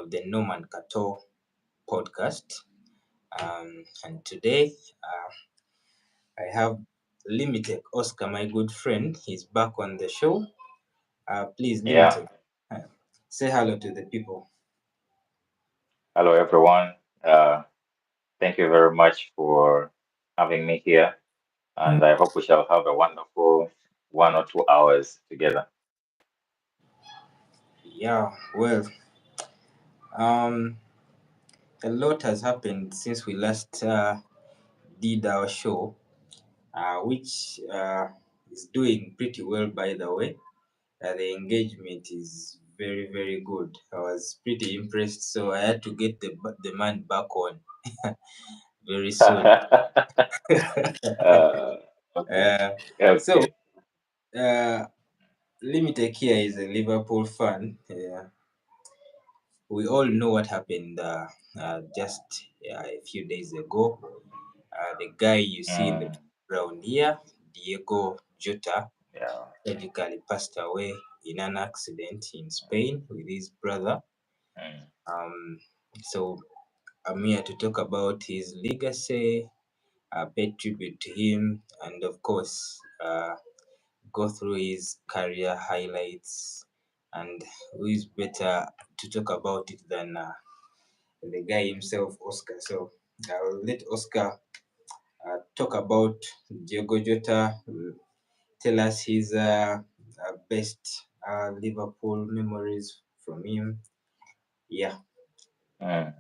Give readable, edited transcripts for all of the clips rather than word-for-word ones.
of the Norman Cato podcast. And today I have Limited Oscar, my good friend. He's back on the show. Please, Yeah. Limited, uh, say hello to the people. Hello, everyone. Thank you very much for having me here, and I hope we shall have a wonderful 1 or 2 hours together. Yeah, well, um, a lot has happened since we last did our show, which is doing pretty well, by the way. The engagement is very, very good. I was pretty impressed, so I had to get the man back on very soon. uh, okay. uh, so, Okay. uh, Limited here is a Liverpool fan. We all know what happened just a few days ago. The guy you see in the Mm, background here, Diogo Jota, yeah. tragically passed away in an accident in Spain with his brother. Mm, Um, so I'm here to talk about his legacy, pay tribute to him, and of course, go through his career highlights. And who is better to talk about it than the guy himself, Oscar? So I'll let Oscar talk about Diogo Jota, tell us his best Liverpool memories from him. Yeah, mm.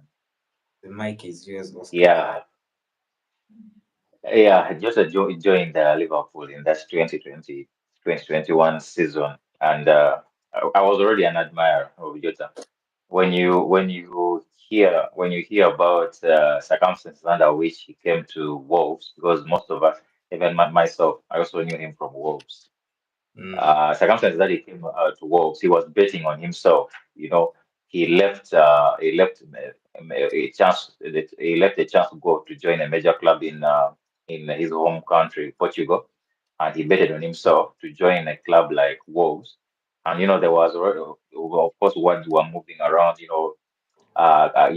the mic is yours, Oscar. Yeah. Yeah. Just joined Liverpool in that 2021 season, and I was already an admirer of Jota. When you hear about circumstances under which he came to Wolves, because most of us, even myself, I also knew him from Wolves. Mm, Circumstances that he came to Wolves, he was betting on himself. He left a chance to go to join a major club in his home country, Portugal, and he betted on himself to join a club like Wolves. And there was already, of course, words were moving around. You're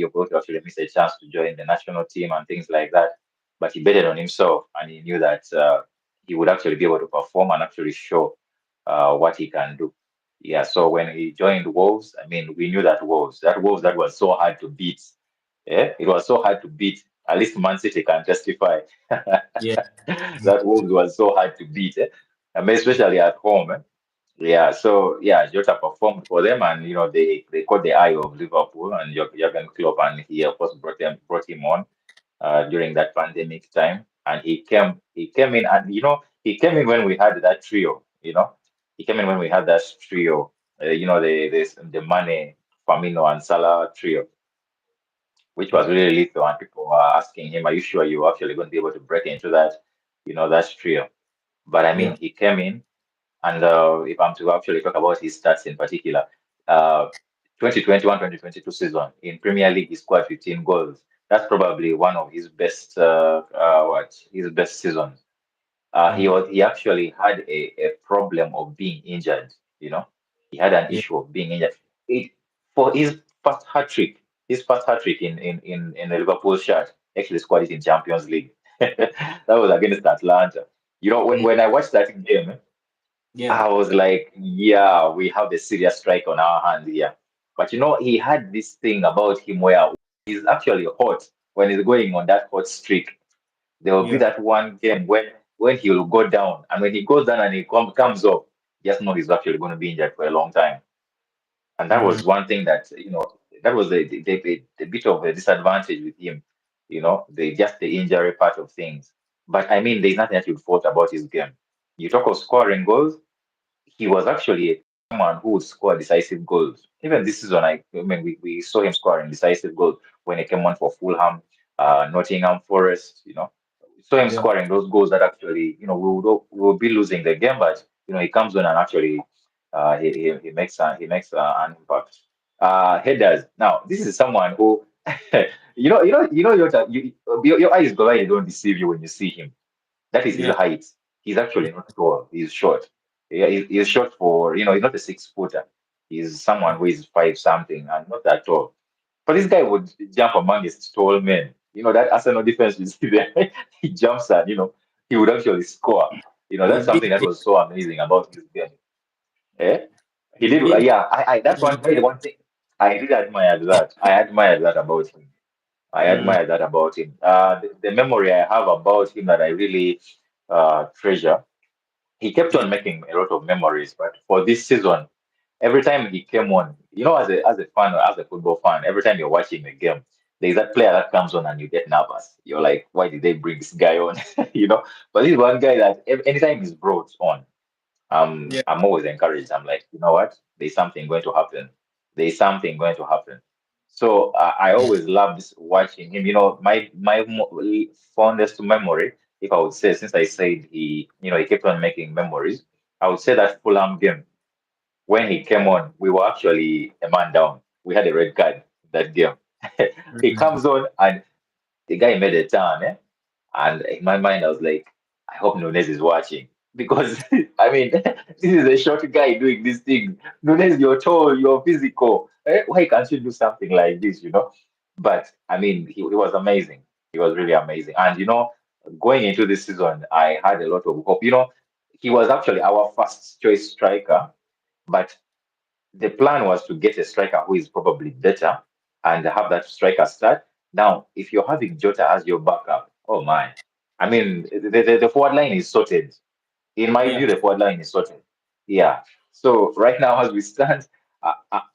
going to actually miss a chance to join the national team and things like that. But he betted on himself, and he knew that he would actually be able to perform and actually show what he can do. Yeah, so when he joined Wolves, I mean, we knew that Wolves that was so hard to beat. Yeah, it was so hard to beat. At least Man City can testify yeah, that Wolves was so hard to beat. I mean, especially at home. Yeah, so yeah, Jota performed for them, and they caught the eye of Liverpool and Jurgen Klopp, and he of course brought him on during that pandemic time, and he came in, and he came in when we had that trio. He came in when we had that trio. The Mane, Firmino, and Salah trio, which was really lethal, and people were asking him, "Are you sure you're actually going to be able to break into that trio?" But I yeah, mean, he came in. And if I'm to actually talk about his stats in particular, 2021-2022 season in Premier League, he scored 15 goals. That's probably one of his best seasons. He mm, was he actually had a problem of being injured. He had an yeah, issue of being injured. It for his first hat trick in the Liverpool shirt. Actually scored it in Champions League. That was against Atlanta. When, mm, when I watched that game, yeah, I was like, yeah, we have a serious strike on our hands here. But he had this thing about him where he's actually hot when he's going on that hot streak. There will be yeah, that one game when he will go down, and when he goes down and he comes up, just know he's actually going to be injured for a long time. And that mm, was one thing that was the bit of a disadvantage with him. The injury part of things. But I mean, there's nothing that you fault about his game. You talk of scoring goals, he was actually someone who would score decisive goals. Even this season, I mean, we saw him scoring decisive goals when he came on for Fulham, Nottingham Forest. We saw him yeah, scoring those goals that actually, we would be losing the game, but he comes on and actually, he makes an impact. Headers. Now, this is someone who, your eyes go right, they don't deceive you when you see him. That is his yeah, height. He's actually not tall. He's short. Yeah, he's short for, he's not a 6 footer. He's someone who is five something and not that tall. But this guy would jump among his tall men. You know, that Arsenal defense you see there, he jumps and, he would actually score. He That's did something that get, was so amazing about his game. Eh? He he did, did yeah, that's get, one thing I really admired that. I admired that about him. I mm, admire that about him. The memory I have about him that I really treasure, he kept yeah, on making a lot of memories. But for this season, every time he came on, as a fan or as a football fan, every time you're watching a game, there's that player that comes on and you get nervous. You're like, why did they bring this guy on? But this one guy that anytime he's brought on, yeah, I'm always encouraged. I'm like, you know what? There's something going to happen. There's something going to happen. So I always loved watching him. My fondest memory, if I would say, since I said he kept on making memories, I would say that Fulham game when he came on, we were actually a man down. We had a red card that game. He mm, comes on and the guy made a turn, eh? And in my mind, I was like, I hope Nunez is watching because I mean, this is a short guy doing this thing. Nunez, you're tall, you're physical. Why can't you do something like this? But I mean, he was amazing. He was really amazing. And going into this season, I had a lot of hope. He was actually our first choice striker, but the plan was to get a striker who is probably better and have that striker start. Now, if you're having Jota as your backup, oh my. I mean, the forward line is sorted. In my yeah. view, the forward line is sorted. Yeah. So right now, as we stand,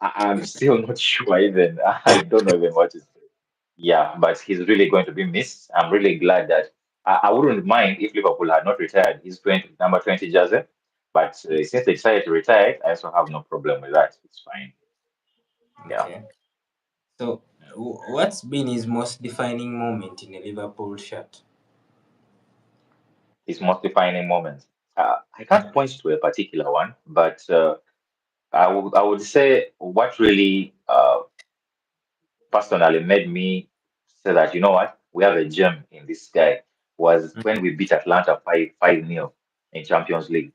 I'm still not sure even. I don't know even what is. Yeah, but he's really going to be missed. I'm really glad that I wouldn't mind if Liverpool had not retired his number 20 jersey. But since they decided to retire it, I also have no problem with that. It's fine. Yeah. Okay. So, what's been his most defining moment in a Liverpool shirt? His most defining moment. I can't point to a particular one, but I would say what really personally made me say that, you know what, we have a gem in this guy was Mm, when we beat Atlanta 5-0 in Champions League.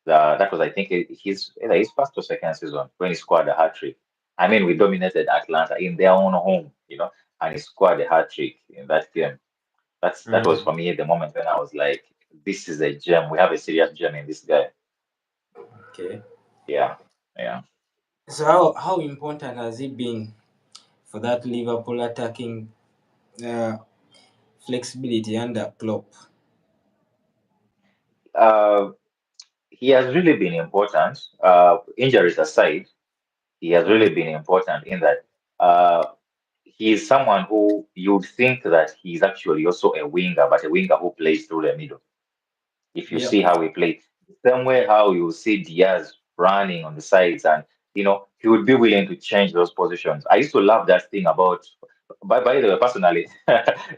That was, I think, either his first or second season when he scored a hat trick. I mean, we dominated Atlanta in their own home, and he scored a hat trick in that game. That was mm, for me the moment when I was like, this is a gem. We have a serious gem in this guy. okay. Yeah, yeah. So, how important has it been for that Liverpool attacking uh, flexibility under Klopp? Uh, he has really been important. Injuries aside, he has Mm, really been important in that he is someone who you'd think that he's actually also a winger, but a winger who plays through the middle. If you yeah. see how he played, the same way how you see Diaz running on the sides, and he would be willing to change those positions. I used to love that thing about. By the way, personally,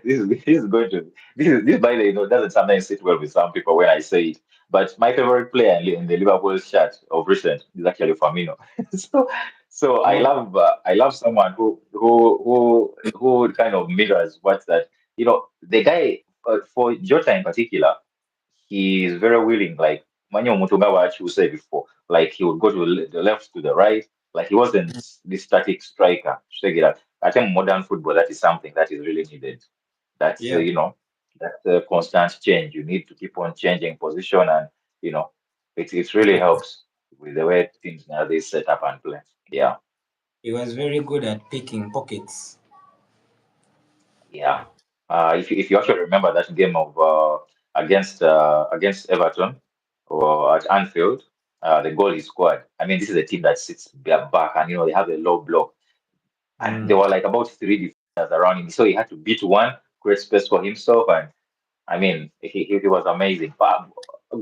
this is going to this by the way, doesn't sometimes sit well with some people when I say it. But my favorite player in the Liverpool shirt of recent is actually Firmino. so so Oh, I love someone who kind of mirrors what's that. The guy for Jota in particular, he is very willing. Like Manyo Mutugawa you said before, like he would go to the left, to the right. Like he wasn't mm, this static striker. Check it out. I think modern football that is something that is really needed. That's yeah. that constant change. You need to keep on changing position, and you know it He really was, helps with the way things nowadays set up and play. Yeah. he was very good at picking pockets. Yeah. If you actually remember that game of against Everton or at Anfield, the goal he scored. I mean, this is a team that sits back and they have a low block, and there Mm, were like about three defenders around him, so he had to beat one, create space for himself, and I mean, he was amazing. But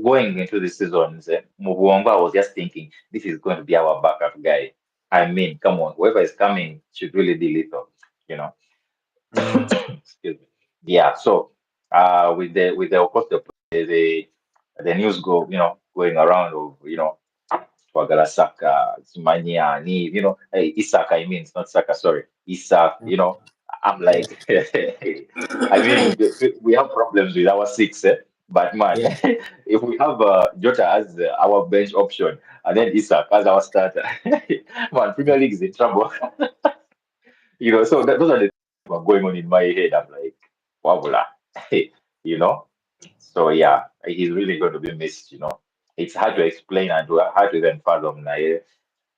going into the season, Mubuwanga was just thinking this is going to be our backup guy. I mean, come on, whoever is coming should really be lethal, you know. mm, Excuse me. Yeah. So, with the of course the news going around of Twagala Saka, Simania, Ni, Isaka. I mean, it's not Saka. Sorry, Isak. I'm yeah. like, I mean, we have problems with our six, but man, Yeah. if we have Jota as our bench option and then Isak as our starter, man, Premier League is in trouble. So those are the things that were going on in my head. I'm like, wow, you know. So yeah, he's really going to be missed. It's hard to explain and hard to even fathom.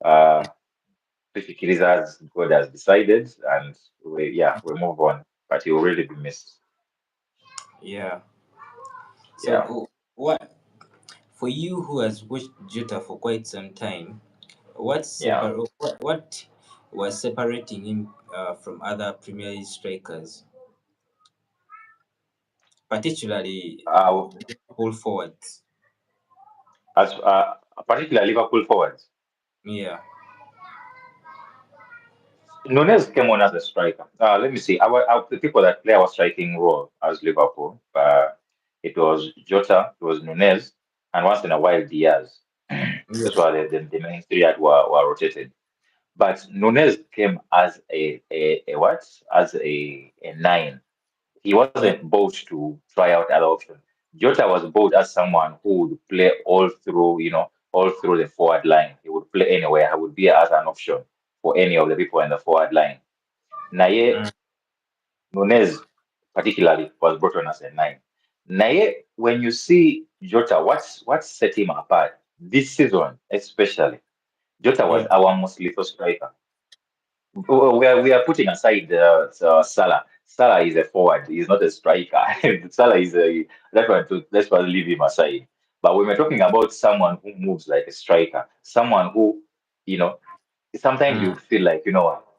Uh, Tufikiriza as God has decided, and we move on. But he will really be missed. Yeah. So, Yeah, what for you who has watched Jota for quite some time? yeah. What was separating him from other Premier League strikers, particularly Uh, Liverpool forwards? as Particularly Liverpool forwards. Yeah. Nunez came on as a striker. Let me see. The people that play our striking role as Liverpool. It was Jota, it was Nunez, and once in a while Diaz. Yeah. Those were the main three that were rotated. But Nunez came as a what? As a nine. He Yeah. wasn't bought to try out other options. Jota was bought as someone who would play all through the forward line. He would play anywhere. He would be as an option for any of the people in the forward line. Naye Mm, Nunez, particularly, was brought on as a nine. Naye, when you see Jota, what set him apart this season, especially, Jota was yeah. our most lethal striker. We are putting aside Salah. Salah is a forward. He's not a striker. Salah is a let's not leave him aside. But when we're talking about someone who moves like a striker, someone who you know sometimes you Mm, feel like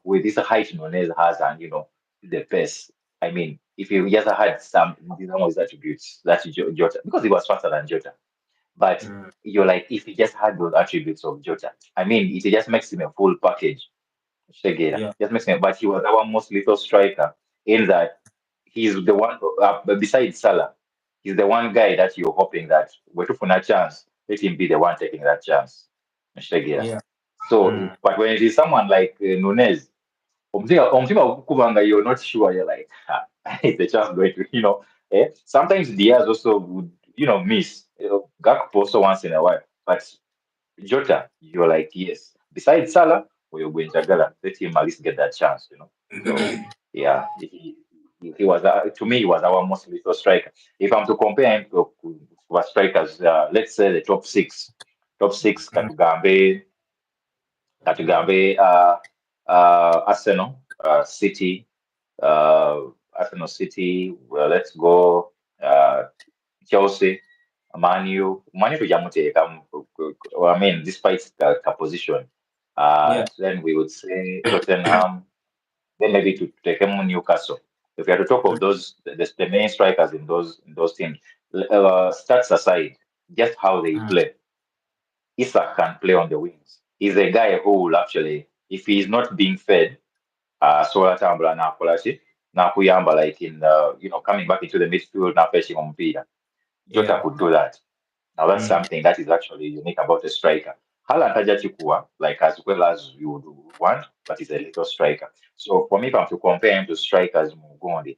with this height Nunez has and the pace. I mean, if he just had some of his attributes, that's Jota because he was faster than Jota. But mm, you're like, if he just had those attributes of Jota, I mean, it just makes him a full package. Shegera. yeah. Just makes sense. But he was our most lethal striker in that he's the one, besides Salah, he's the one guy that you're hoping that we're to find a chance, let him be the one taking that chance. Shegera. Yeah. So, Mm, but when it is someone like Nunez, Kubanga, you're not sure, you're like, is the chance going to. Sometimes Diaz also would, miss. Gakpo also once in a while. But Jota, you're like, yes. Besides Salah, or you're going Jagala, let him at least get that chance. So, yeah, he was, to me, he was our most lethal striker. If I'm to compare him to our strikers, let's say the top six, mm, Katugambe, Arsenal, City, Arsenal City, well, let's go, Chelsea, Manu tujamuteeka I mean, despite the position. yeah. Then we would say Tottenham, then maybe to take him Newcastle. If we are to talk of Mm, the main strikers in those teams, stats aside, just how they mm, play. Isak can play on the wings. He's a guy who will actually, if he's not being fed, sola tambula nakola ki nakuyamba like in coming back into the midfield na fetching omupiira. Jota yeah. could do that. Now that's Mm, something that is actually unique about a striker. Haaland Taja Chikua, like as well as you would want, but he's a little striker. So for me, if I'm to compare him to strikers Mugondi,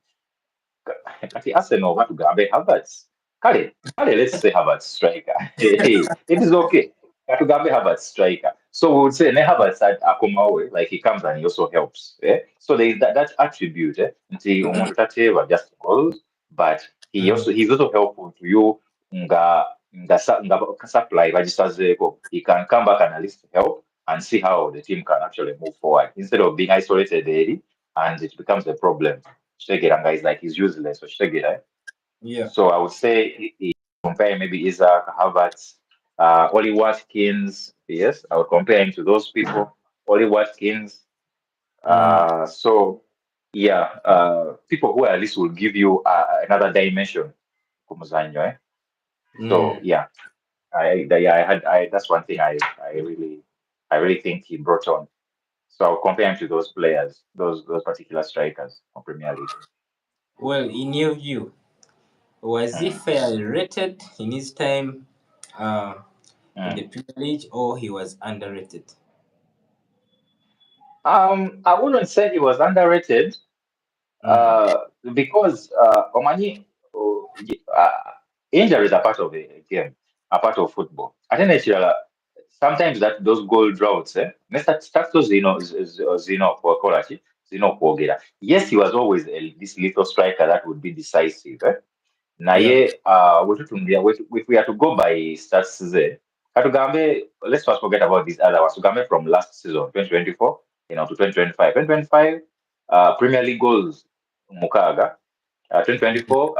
kati Arsenal batugambe Havertz. Kale, let's say Havertz striker. Hey, it is okay. Batugambe Havertz striker. So we would say ne Havertz had akomawe, like he comes and he also helps. So there is that attribute. Nti omuntu tateeba just goals, but mm, he's also helpful to you nga nga supply bagisazeeko. He can come back and at least help and see how the team can actually move forward instead of being isolated there and it becomes a problem. Shegiranga is like he's useless. So Shegira. yeah. So I would say compare maybe Isaac, Havertz, Oli Watkins. Yes, I would compare him to those people. Oli Watkins. Mm, So yeah, people who at least will give you another dimension. Kumuzanyo, eh? So mm. yeah, that's one thing I really think he brought on. So I'll compare him to those players, those particular strikers of Premier League. Well, in your view, was he Mm. fairly rated in his time uh, in the Mm. Premier League, or he was underrated? I wouldn't say he was underrated, Mm, uh, because Omanyi, injuries are part of the game, are part of football. I think actually, sometimes that those goal droughts, Mr. Status Zino for Kolachi, Kwogera. Yes, he was always this little striker that would be decisive. Eh? Yeah. Naye if we are to go by stats ze, katugambe, let's first forget about these other ones. Tugambe from last season, 2024, to 2025. 2025, Premier League goals, Mukaga. 2024,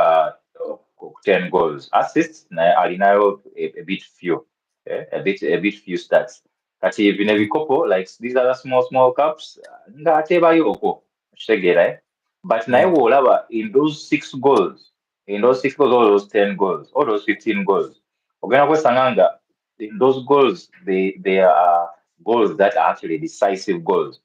10 goals. Assists, alinayo a bit few. A bit few stats. Kati bine bikopo, like these other small cups, nga atebayoko. Shegera, eh? But naye Yeah. wolaba in those 6 goals, all those 10 goals, all those 15 goals, ogenda kwesanga nga in those goals, they are goals that are actually decisive goals.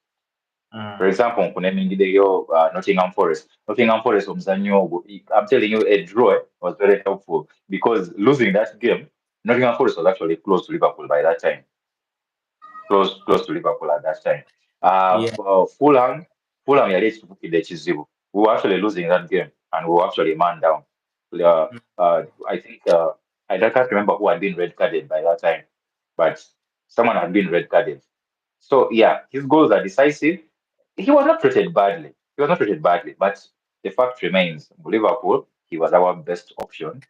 For Mm. example, nkunemingideyo Nottingham Forest. Nottingham Forest omuzannyo ogwo, I'm telling you, a draw was very helpful because losing that game, Nottingham Forest was actually close to Liverpool by that time. Close to Liverpool at that time. Yeah. Fulham yali ekitufukidde ekizibu. We were actually losing that game and we were actually man down. Uh, I think I can't remember who had been red carded by that time, but someone had been red carded. So yeah, his goals are decisive. He was not treated badly. He was not treated badly, but the fact remains, Liverpool, he was our best option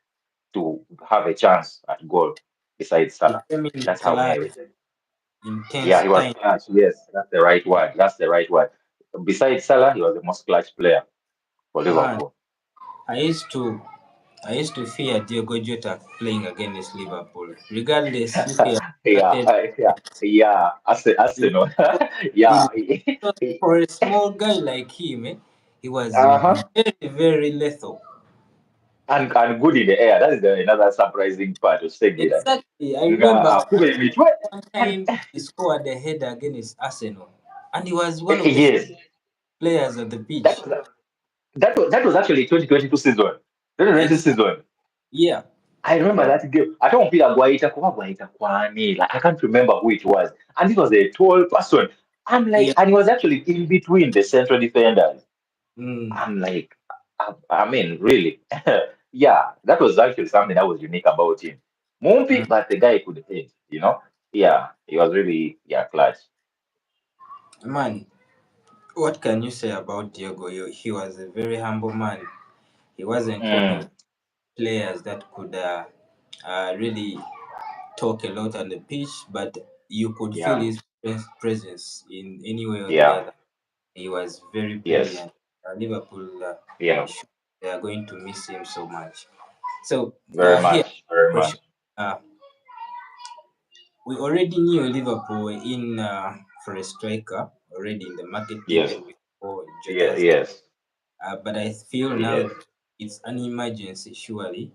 to have a chance at goal besides He Salah. came in That's how me class, I rated. Yeah, intense he was time. clutch. Yes, that's the right word. That's the right word. Besides Salah, he was the most clutch player for Man, Liverpool. I used to I used to fear Diogo Jota playing against Liverpool, regardless if he had Yeah, started. yeah. You Arsenal. know, Yeah. for a small guy like him, he was Uh-huh. very lethal. And good in the air. That is another surprising part of Segida. Exactly. I Nga remember akube emitwe. one And time he scored a header against Arsenal, and he was one of the yes, players on the pitch. that that was actually 2022 season. 2020 Exactly. season. Yeah. I remember that game. I don't feel Guaita Kwani. Like I can't remember who it was. And it was a tall person. I'm like, Yeah. and he was actually in between the central defenders. Mm. I'm like, I mean, really, yeah, that was actually something that was unique about him. Mm. Mumpy, but the guy could hit. Yeah, he was really, yeah, clutch. Man, what can you say about Diogo? He was a very humble man. He wasn't one of Mm, the players that could really talk a lot on the pitch, but you could feel yeah, his presence in any way or the yeah, other. He was very yes, brilliant. Liverpool, yeah, they are going to miss him so much. So very here, much, very question. much. Uh, we already knew Liverpool in for a striker already in the market Yes, even before yeah, Jota's. yes, But I feel now yes. it's an emergency, surely,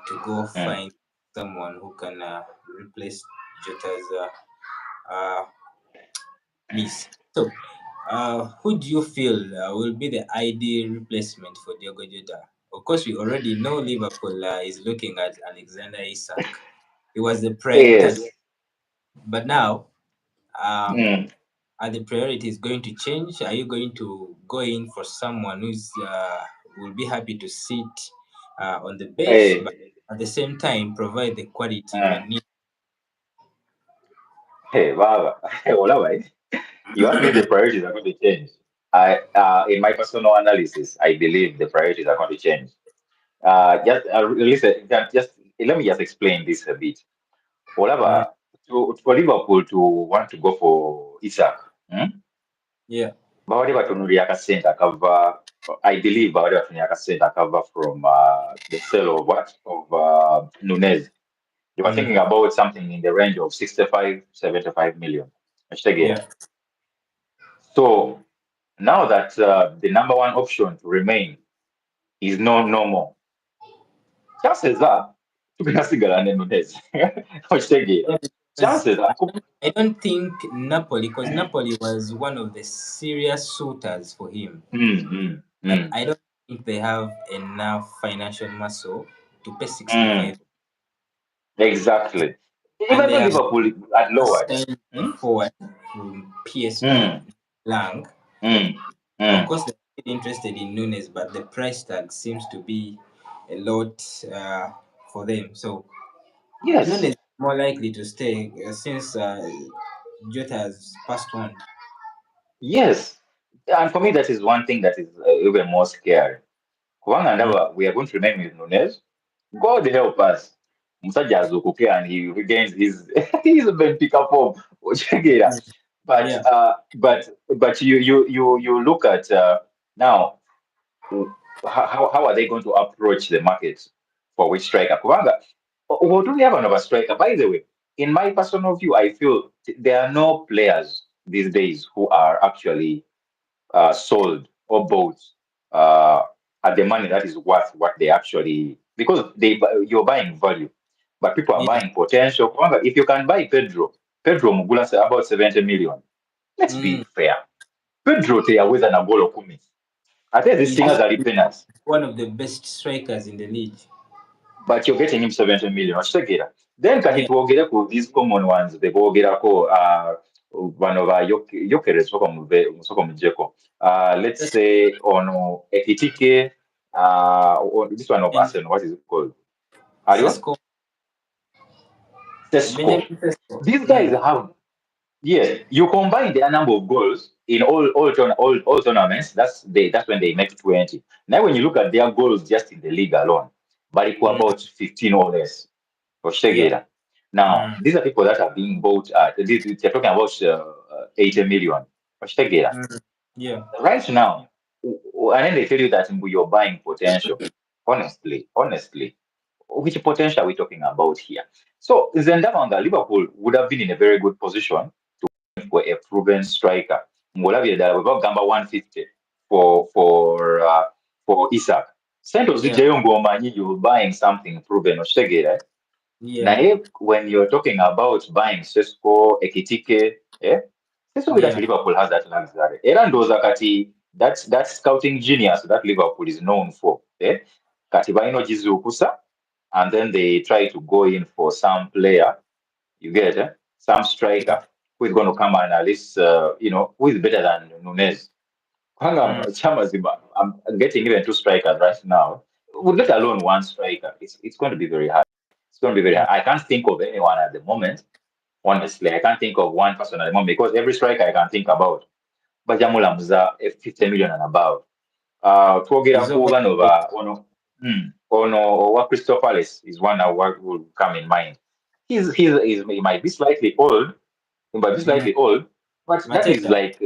to go Mm. find someone who can replace Jota's uh, miss. So, who do you feel will be the ideal replacement for Diogo Jota? Of course, we already know Liverpool is looking at Alexander Isak. He was the prime Yes. target, but now uh, Mm. are the priorities going to change? Are you going to go in for someone who's will be happy to sit on the bench, but Hey, at the same time provide the quality we mm. need? Hey, Baba. All right. You asked me if the priorities are going to change. In my personal analysis, I believe the priorities are going to change. Just listen, just let me just explain this a bit. Mm, Whatever for Liverpool to want to go for Isak, yeah, bawali batunuulira akasente akava. I believe bawali batunuulira akasente akava from the sale of Nunez. They were mm, thinking about something in the range of 65, 75 million. Ekitegeera. yeah. So now that the number one option to remain is no more, chances are tugenda sigala ne Nunez. Okitegeera. Yeah, because Chances are. I don't think Napoli, because Napoli was one of the serious suitors for him, Mm, mm, but mm, I don't think they have enough financial muscle to pay 65, mm. Exactly. and Even they though are Liverpool had lowered. signing a Mm, forward from PSG, mm, Lang. mm, Of mm. course, they're interested in Nunes, but the price tag seems to be a lot for them. So Nunes Yes. is more likely to stay since Jota has passed on. Yes. And for me, that is one thing that is even more scary. Kubanga Mm, ndaba we are going to remain with Nunez. God help us. Musajja azuukuke and he regains his his Benfica form. Okitegera. But yeah, you look at now how are they going to approach the market for which striker? Kubanga we have another striker. By the way, in my personal view, I feel there are no players these days who are actually sold or bought uh, at the money that is worth what they actually because you're buying value, but people are yeah. buying potential. Remember, if you can buy Pedro Mugula say about 70 million. Let's be Mm, fair. Pedro teyaweza na golo kumi. Ate he's zisinga zali peanuts, one of the best strikers in the league. but you're getting him 70 million. Okitegeera. Then kati Yeah, twogereko these common ones bebogerako bano ba Yokeres soko mujeko. Let's that's say ono Ekitike, this one of and Arsenal, what is it called? Aliwa? Sesko, Tesco. Benjamin Sesko. These guys Mm, have, yes, you combine their number of goals in all tournaments, that's when they make 20. Now when you look at their goals just in the league alone, but it was mm, about 15 or less. yeah. Oshtegera. Now, Mm, these are people that are being bought at, they're talking about 80 million. Oshtegera. mm, yeah. Right now, and then they tell you that you're buying potential. Honestly, which potential are we talking about here? So, Zendabanga, Liverpool would have been in a very good position for a proven striker. Ngolabye ddala bwe bagamba 150 for Isaac. Sente Yeah, ozigyayo ng'omanyi you're buying something proven, okitegeera. yeah, Naye when you're talking about buying Sesko, Ekitike, Sesko that yeah, Liverpool has that luxury. Era ndowooza kati that scouting genius that Liverpool is known for. Kati balina ogizuukusa and then they try to go in for some player, you get some yeah. striker who is going to come and at least, who is better than Nunez. Mm, Chamazima, I'm getting even two strikers right now. Let alone one striker. It's going to be very hard. It's going to be very mm, hard. I can't think of anyone at the moment. Honestly, I can't think of one person at the moment because every striker I can think about, Bajamula Muza, 50 million and above. he's Twogera ku over bano the ono owa Crystal Palace is one that will come in mind. He might be slightly old, he might be mm, slightly old, but that is Mateta. like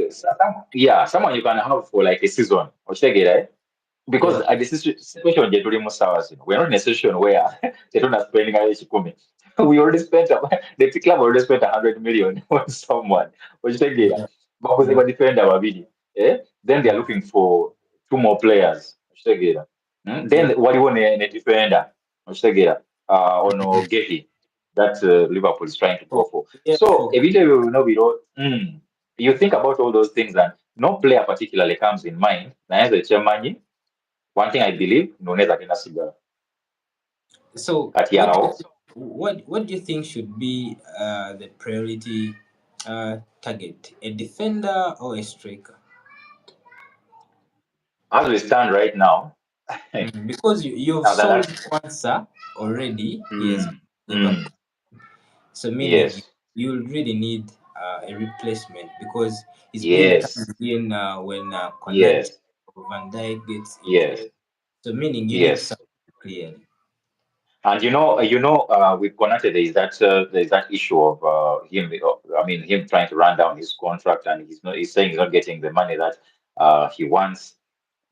yeah, someone you can have for like a season. Oshegere, because Yeah, at the situation gye tulimu ssaawa zino, we're not in a situation where tetuna spendingayo ekikumi. We already spent, the club already spent 100 million on someone. Okitegeera, yeah, bakoze yeah, badifenda babiri. Then they are mm, looking for two more players. Okitegeera. Then yeah. waliwo ne defender. Okitegeera. Ono Gehi that Liverpool is trying to go For, for. yeah, So for ebintu ebyo bino you think about all those things and no player particularly comes in mind. Naye nze kyemanyi one thing I believe, Nunez agenda sigara. so Kati what do you awo, what do you think should be the priority target? A defender or a striker? as we stand right now, Mm, because you've now sold that, Kwanzaa already. Yes, mm, Liverpool. mm, So meaning yes, you'll really need a replacement because he's been yes, coming in when Konate yes, or Van Dijk gets injured. yes, So meaning you need yes. something clearly. And with Konate, there is that issue of him. I mean, him trying to run down his contract, and he's saying he's not getting the money that he wants.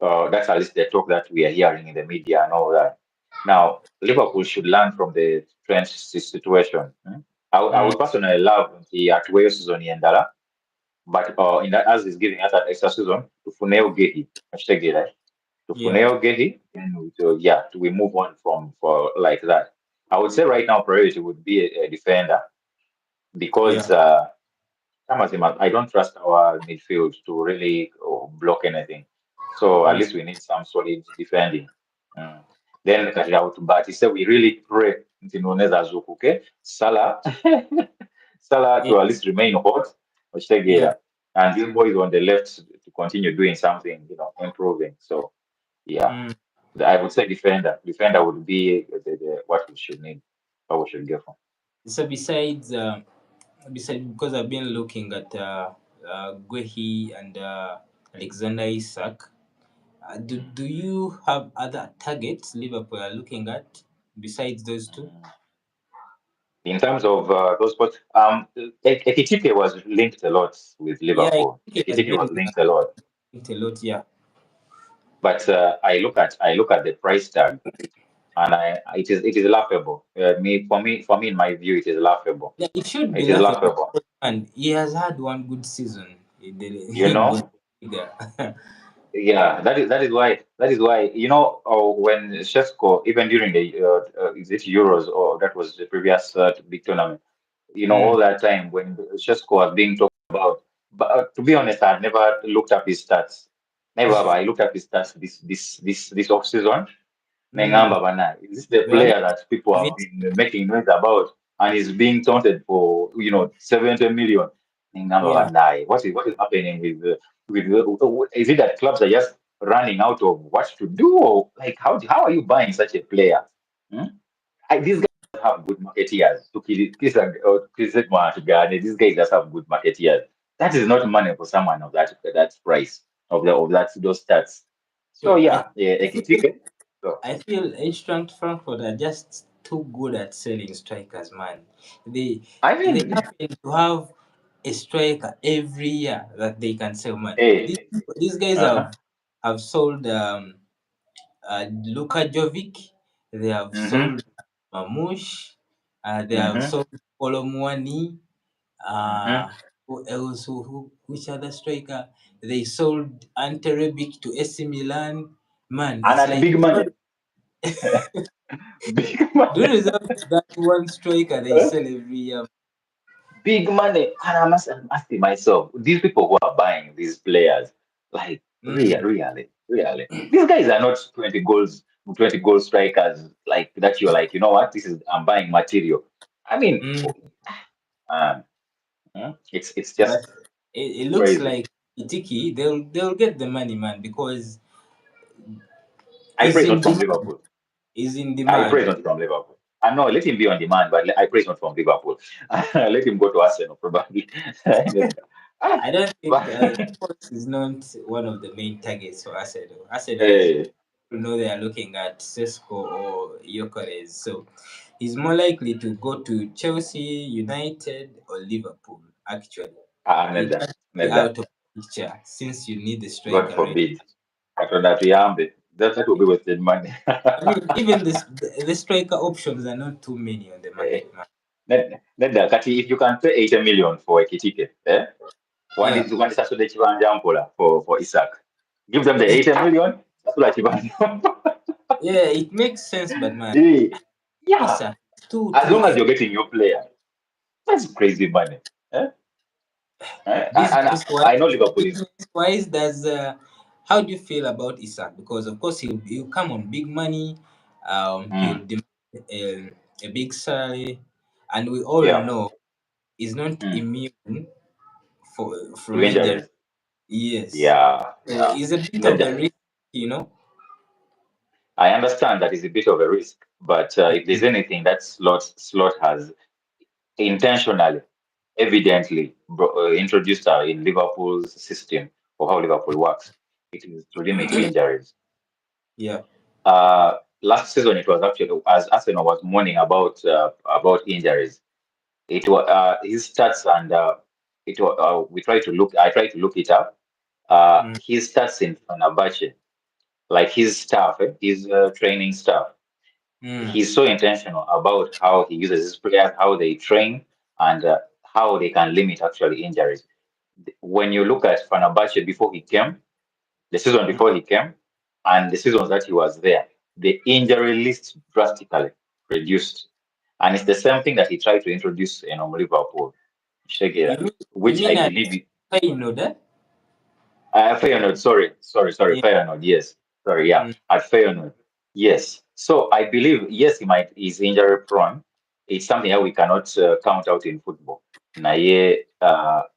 That's at least the talk that we are hearing in the media and all that. Now, Liverpool should learn from the Trent situation. I Mm, would personally love the at Wales season in Ndala, but in that as he's giving us that extra season to Funeo Gehi, right? To yeah. Funeo Gehi, and we move on from for like that. I would say right now priority would be a defender Yeah. because Amazima, I don't trust our midfield to really block anything. So at Mm, least we need some solid defending. Mm. Then kati out, but he said we really pray nti Nunez azuukuke. Salah, Salah yeah. to at least remain hot. Yeah. Okitegeera. And these boys on the left to continue doing something, improving. So yeah, Mm. I would say defender. Defender would be what we should need, what we should get from. So besides because I've been looking at Guehi and Alexander Isak. Do you have other targets Liverpool are looking at besides those two? Mm. In terms of those spots, Ekitike was linked a lot with Yeah, I Liverpool. think it has Ekitike was been linked a lot, linked a lot. Yeah, but I look at the price tag, and it is laughable. For me, in my view, it is laughable. yeah, it should be It is laughable. laughable. And he has had one good season in the You in know, Bundesliga. yeah, that is why when Shesko, even during the is it Euros, or that was the previous big tournament, Mm. all that time when Shesko was being talked about. But to be honest, I've never looked up his stats. Never have I looked up his stats this off season. Mm. Nengamba Bana, is this the We are not player that people have convinced. been making noise about and is being taunted for 70 million? Nengamba Yeah, Bana, what is happening is it that clubs are just running out of what to do, or like how are you buying such a player? Hmm? These guys have good marketeers to Kiss these guys just have good marketeers. That is not money for someone of that price of that those stats. So so yeah, yeah, I feel Ekitike. So I feel Eintracht Frankfurt are just too good at selling strikers, man. They I they mean, happen to have a striker every year that they can sell, man. These hey, these guys uh-huh, have sold Luka Jovic, they have mm-hmm, sold Mamouche, they have mm-hmm, sold Colomwani. mm-hmm. Who else? Which other striker? They sold Ante Rebic to AC Milan. Man, And it's at like big money, big do you money, deserve that one striker they uh, sell every year? big money. And I'm asking myself, these people who are buying these players, like Mm, really, these guys are not 20 goal strikers like that. You're like, you know what? I'm buying material. I mean, mm. um, it's But just it looks crazy. like Itiki, they'll get the money, man, because I he's pray it's in not from demand. Liverpool. He's in I pray it's demand. not from Liverpool. I know, let him be on demand, but I pray it's not from Liverpool. Let him go to Arsenal, probably. Ah, I don't think but, Sports is not one of the main targets for Arsenal. Arsenal is hey, they are looking at Sesko or Gyökeres, so he's more likely to go to Chelsea, United, or Liverpool. Actually, you another, just be another. out of the picture since you need the God striker, right? forbid. After that, we are that will be wasted money. I mean, even the striker options are not too many on the Eh, market, man. Kati, if you can pay 80 million for a ticket, Yeah, one is actually Chibanja for Isaac. Give them the 80 million, that's what Chibanja. yeah, it makes sense, but man, Yeah, Isa too as long as early. you're getting your player, that's crazy money. Eh? And Business wise, I know Liverpool is. does how do you feel about Isak? Because of course he'll come on big money, he'll Mm, demand a big salary, and we all yeah, know he's not mm, immune to from injury. injuries. Yes, Yeah, so yeah. it's a bit of a That, risk, you know. I understand that is a bit of a risk, but if there's anything that Slot has intentionally, evidently introduced in Liverpool's system for how Liverpool works, it is to limit injuries. Yeah. Last season, it was actually as Arsenal was mourning about injuries. It was his stats, and we try to look. I tried to look it up. Mm, His stats in Fenerbahce, like his staff, his training staff. mm, He's so intentional about how he uses his players, how they train, and how they can limit actually injuries. When you look at Fenerbahce before he came, the season mm. before he came, and the seasons that he was there, the injury list drastically reduced. And it's the same thing that he tried to introduce in Liverpool, You Shegera, mean you which mean I I believe you know that? Feyenoord, sorry, Yeah. Feyenoord, yes. Sorry, yeah, Mm. at Feyenoord, yes. So I believe, yes, he's injury prone. It's something that we cannot count out in football. Now, yeah,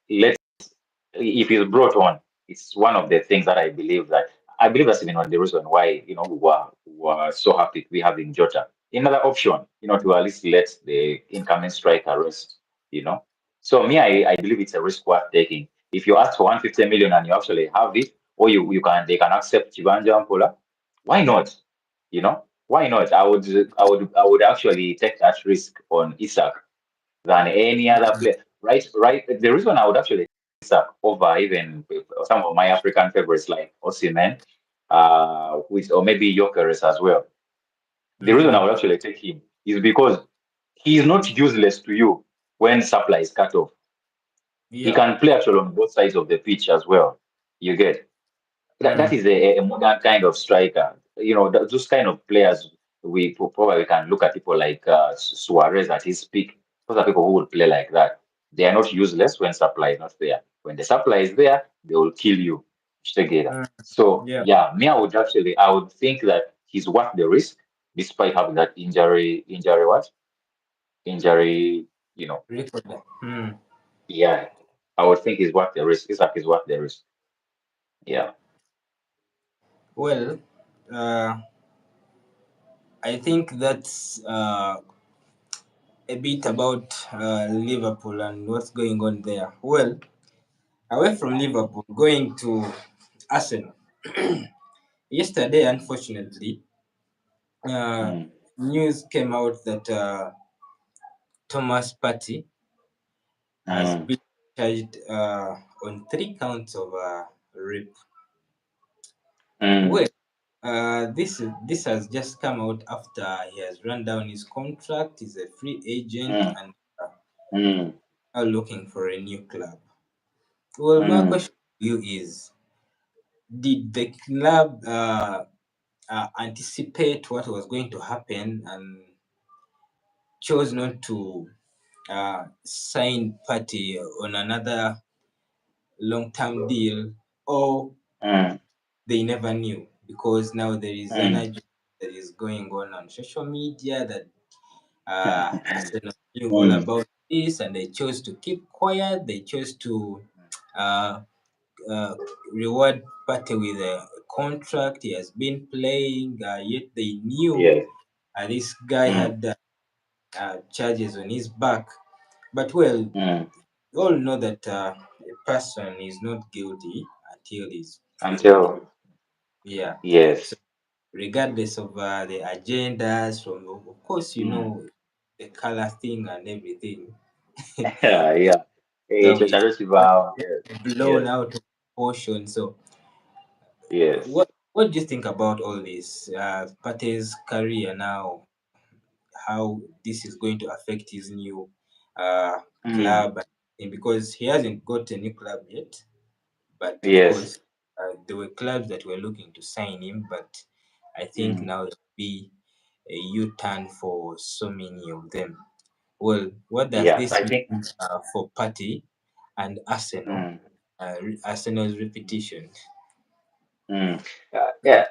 let if he's brought on, it's one of the things that I believe that's even one of the reason why we were so happy to be having Jota. Another option, to at least let the incoming striker rest. So me, I believe it's a risk worth taking. If you ask for 150 million and you actually have it, or you can they can accept Chibanja Ampola. Why not? You know, why not? I would actually take that risk on Isak than any other player. Right, right. The reason I would actually take Isak over even some of my African favorites like Osimhen, which or maybe Jokeres as well. The reason I Mm. would actually take him is because he is not useless to you when supply is cut off. He Yeah. can play actually on both sides of the pitch as well. You get that Mm. is a modern kind of striker. Those kind of players we probably can look at people like Suarez at his peak. Those are people who will play like that. They are not useless when supply is not there. When the supply is there, they will kill you together. Mm. So Yeah. yeah, me, I would think that he's worth the risk, despite having that injury. You know, Record. Mm. yeah, I would think he's worth the risk. Isaac is worth the risk. Yeah. Well, uh, I think that's a bit about Liverpool and what's going on there. Well, away from Liverpool, going to Arsenal. Yesterday, unfortunately, uh, Mm, news came out that Thomas Partey has mm, been charged on 3 counts of rape. mm, Well, this has just come out after he has run down his contract. He's a free agent mm, and mm. now looking for a new club. Well, my Mm, question to you is: did the club anticipate what was going to happen and chose not to sign Party on another long-term deal, or mm, they never knew? Because now there is an mm. agenda that is going on social media that Arsenal knew all Mm, about this, and they chose to keep quiet. They chose to uh, uh, reward Partey with a contract. He has been playing, yet they knew yes. this guy Mm, had charges on his back. But well, mm. we all know that a person is not guilty until he's proven guilty. Until Yeah. So yes. regardless of the agendas, from of course you Mm. know the color thing and everything. Yeah, yeah. Now it's Charuchiva. Yes, blown yes, out of proportion. So yes. what do you think about all this? Pate's career now, how this is going to affect his new uh, Mm. club, and because he hasn't got a new club yet. But of Yes. course, there were clubs that were looking to sign him. But I think Mm. now it will be a U-turn for so many of them. Well, what does Yes, this I think. mean for Party and Arsenal? Mm. Arsenal's repetition. Mm. Yeah.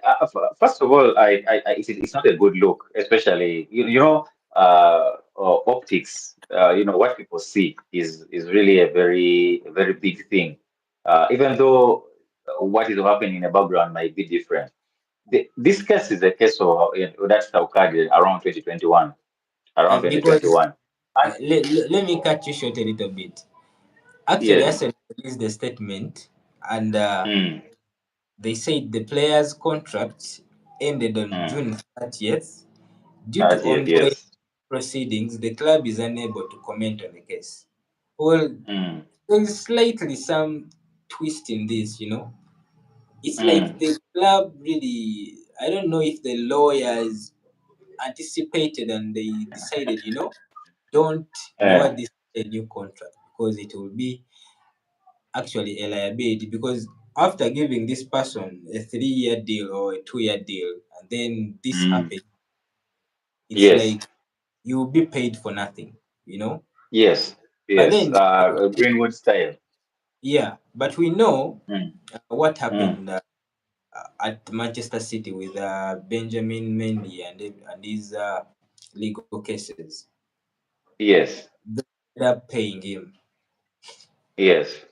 First of all, it's not a good look, especially optics. What people see is really a very big thing. Even though what is happening in the background might be different. This case is a case of that occurred around 2021, around Because 2021. And let me cut you short a little bit. Actually, yes. Arsenal released a statement and Mm. they said the player's contract ended on Mm. June 30th. Due to That yes, ongoing yes. proceedings, the club is unable to comment on the case. Well, Mm. there's slightly some twist in this, you know. It's like Mm. the club really, I don't know if the lawyers anticipated and they decided, don't reward Uh, this a new contract because it will be actually a liability. Because after giving this person a 3-year deal or a 2-year deal, and then this mm. happens, it's Yes. like you'll be paid for nothing, you know. Yes. But Yes. then, Greenwood style. yeah, but we know Mm. what Mm. happened at Manchester City with Benjamin Mendy and his legal cases. Yes. They ended up paying him. Yes.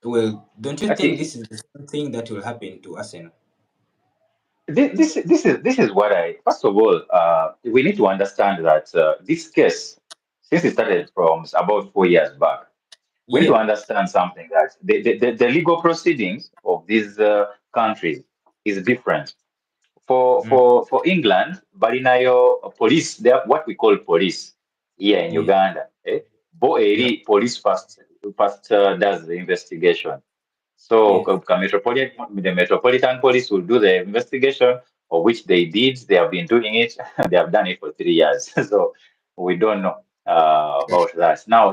Well, don't you That think is this is the same thing that will happen to Arsenal? this is what I first of all we need to understand that this case, since it started from about 4 years back, we need to Yeah. understand something that the legal proceedings of this countries is different. For mm, England, Barinayo police, they are what we call police here in yeah, Uganda. yeah, Police first does the investigation. So yeah, the Metropolitan Police will do the investigation, of which they did. They have been doing it. They have done it for 3 years. So we don't know about that. Now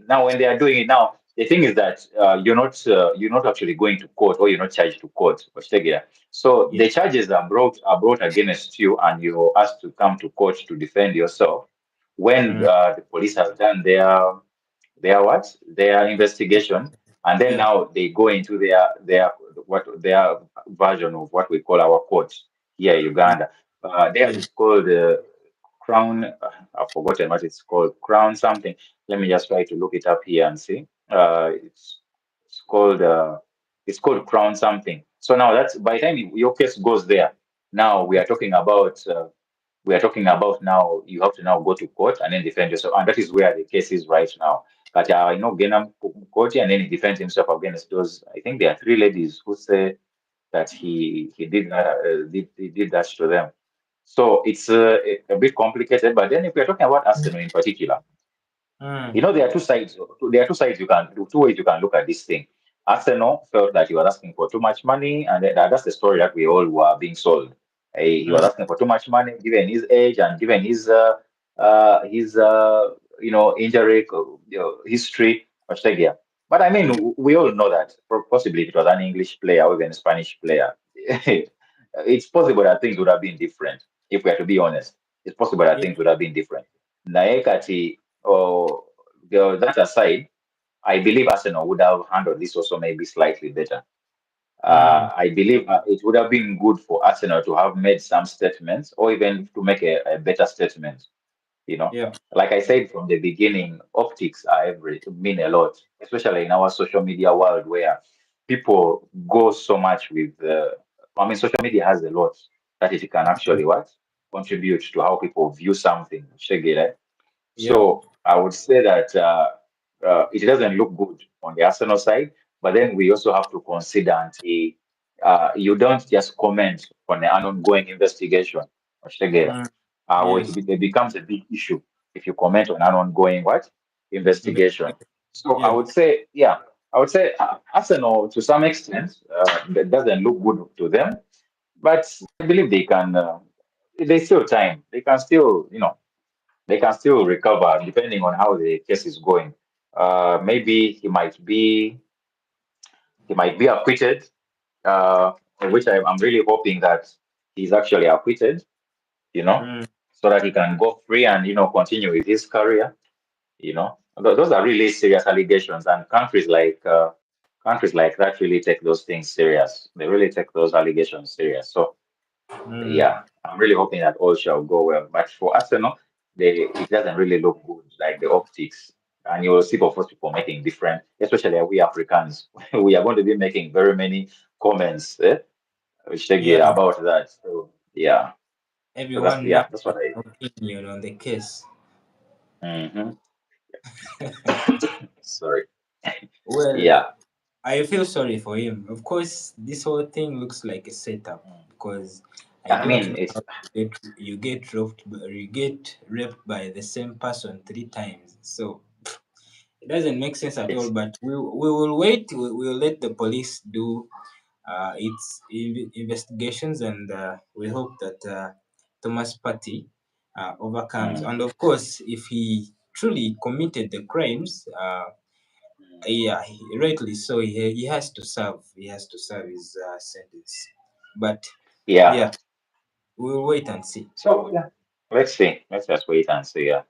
now when they are doing it now, the thing is that you're not actually going to court, or you're not charged to court. So yeah, the charges are brought against you, and you're asked to come to court to defend yourself when mm, the police have done their investigation, and then yeah, now they go into their version of what we call our court here in mm, Uganda. Theirs yeah, is called Crown. I've forgotten what it's called. Crown something. Let me just try to look it up here and see. It's called Crown something. So now that's by the time your case goes there. Now we are talking about now you have to now go to court and then defend yourself, and that is where the case is right now. But Gena court, and then he defends himself against those. I think there are three ladies who say that he did that to them. So it's a bit complicated. But then if we're talking about Arsenal in particular, mm, there are two sides. There are two sides two ways you can look at this thing. Arsenal felt that he was asking for too much money, and that's the story that we all were being sold. He was mm, asking for too much money, given his age and given his injury history, Australia. But I mm, mean, we all know that possibly if it was an English player or even a Spanish player, it's possible that things would have been different. If we are to be honest, it's possible that yeah, things would have been different. Naekati, or that aside, I believe Arsenal would have handled this also maybe slightly better. mm, I believe it would have been good for Arsenal to have made some statements, or even to make a better statement. yeah, Like I said from the beginning, optics are mean a lot, especially in our social media world where people go so much with. I mean, social media has a lot that it can actually what contribute to how people view something. Shege, yeah, so I would say that it doesn't look good on the Arsenal side, but then we also have to consider you don't just comment on an ongoing investigation. Oshtegera. mm, It, yes, it becomes a big issue if you comment on an ongoing what investigation. So I yeah, would say, yeah, I would say Arsenal to some extent that doesn't look good to them, but I believe they can. There's still time. They can still recover depending on how the case is going. Maybe he might be acquitted, which I'm really hoping that he's actually acquitted, you know, mm, so that he can go free and continue with his career. Those are really serious allegations, and countries like that really take those things serious. They really take those allegations serious. So mm, yeah, I'm really hoping that all shall go well. But for Arsenal, it doesn't really look good, like the optics. And you will see, of course, people making different, especially we Africans. We are going to be making very many comments, yeah. about that. So yeah, Everyone has that's an what I. opinion on the case. Hmm. Sorry. Well, Yeah. I feel sorry for him. Of course, this whole thing looks like a setup because I I don't mean, know how you get raped by the same person 3 times. So it doesn't make sense at all. it's But we will wait. We'll let the police do its investigations, and we hope that Thomas Party overcomes. mm, And of course, if he truly committed the crimes, yeah, rightly so. He has to serve. He has to serve his sentence. But yeah. yeah, we'll wait and see. So yeah, let's see. Let's just wait and see. Yeah.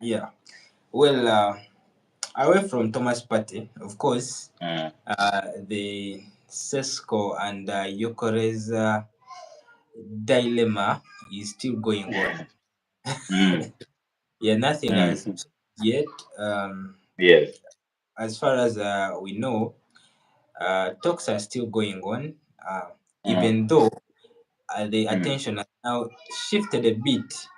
Yeah. Well, away from Thomas Partey, of course, Mm, the Sesko and Yokore's dilemma is still going on. mm, Yeah, nothing has mm. changed yet. Um, Yes. as far as we know, talks are still going on, Mm, even though the mm, attention has now shifted a bit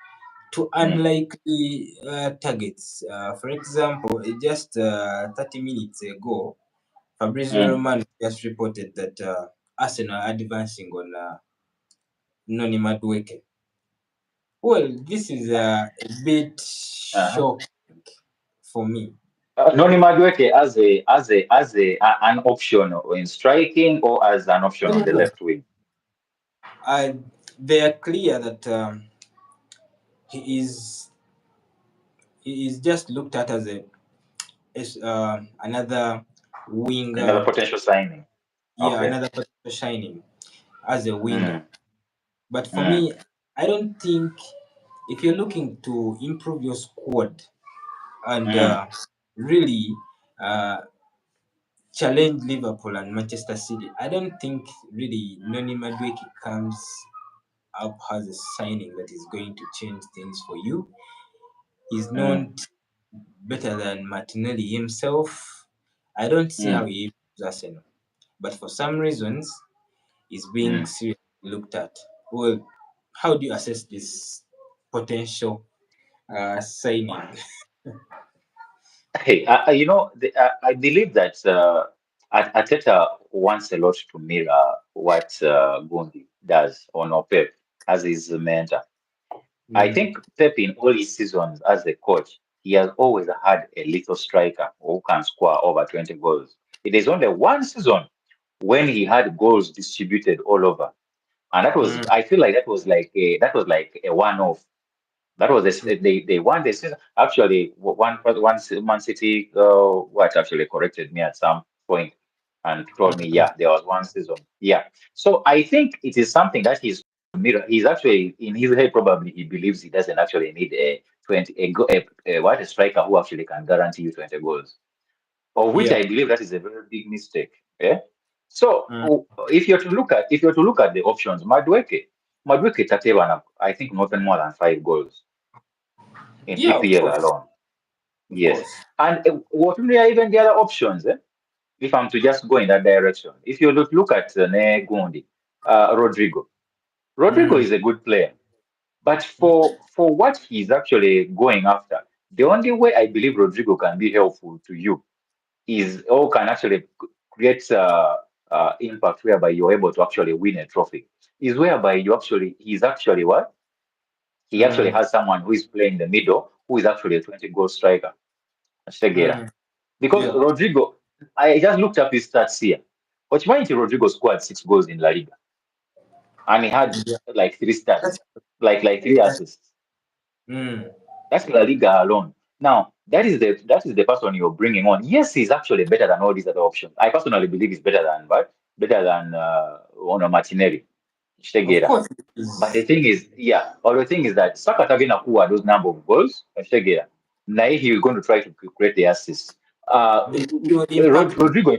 to mm, unlikely targets. For example, just 30 minutes ago, Fabrizio mm, Romano just reported that Arsenal advancing on Noni Madueke. Well, this is a bit Uh-huh. shocking for me. Noni Madueke as an option in striking or as an option No, on no, the no. left wing. They are clear that he is he is just looked at as another Another winger. potential signing. Yeah, Okay. another person shining as a winger. Mm, But for mm, me, I don't think if you're looking to improve your squad and mm, really uh, challenge Liverpool and Manchester City, I don't think really Noni Madueke comes up as a signing that is going to change things for you. He's mm, known better than Martinelli himself. I don't see how mm, he improves Arsenal, but for some reasons, he's being mm. seriously looked at. Well, how do you assess this potential signing? Hey, I believe that Arteta wants a lot to mirror what Gundi does on Pep as his mentor. I Mm, think Pep in all his seasons as a coach, he has always had a little striker who can score over 20 goals. It is only one season when he had goals distributed all over. And that was, mm, I feel like that was like a one-off. That was true. they won the season. Actually, Man City what actually corrected me at some point and told me, Mm, yeah, there was one season. Yeah. So I think it is something that mirror. He's actually in his head probably he believes he doesn't actually need a 20 a striker who actually can guarantee you 20 goals. Of which yeah. I believe that is a very big mistake. Yeah. So Mm, if you're to look at the options, Madueke Tatevana, I think nothing more than 5 goals in yeah, of EPL course. alone. Of Yes. course. And what really are even the other options, if I'm to just go in that direction? If you look at Gundi, Rodrigo. Rodrigo Mm, is a good player, but for what he's actually going after, the only way I believe Rodrigo can be helpful to you is or can actually create impact whereby you're able to actually win a trophy. Is whereby he's actually what? He actually mm, has someone who is playing the middle who is actually a 20 goal striker. Segera. mm, Because yeah. Rodrigo, I just looked up his stats here. But why Rodrigo scored 6 goals in La Liga and he had Yeah. like three stats, That's, like three that's assists. mm, That's La Liga alone. Now that is the person you're bringing on. Yes, he's actually better than all these other options. I personally believe he's better than better than Ono Martinelli, of Shtegera. course it But the is. thing is, yeah, or the thing is that Saka Tavina who are those number of goals, Shtegera. Now he's going to try to create the assists. They will impact more. Rodrigo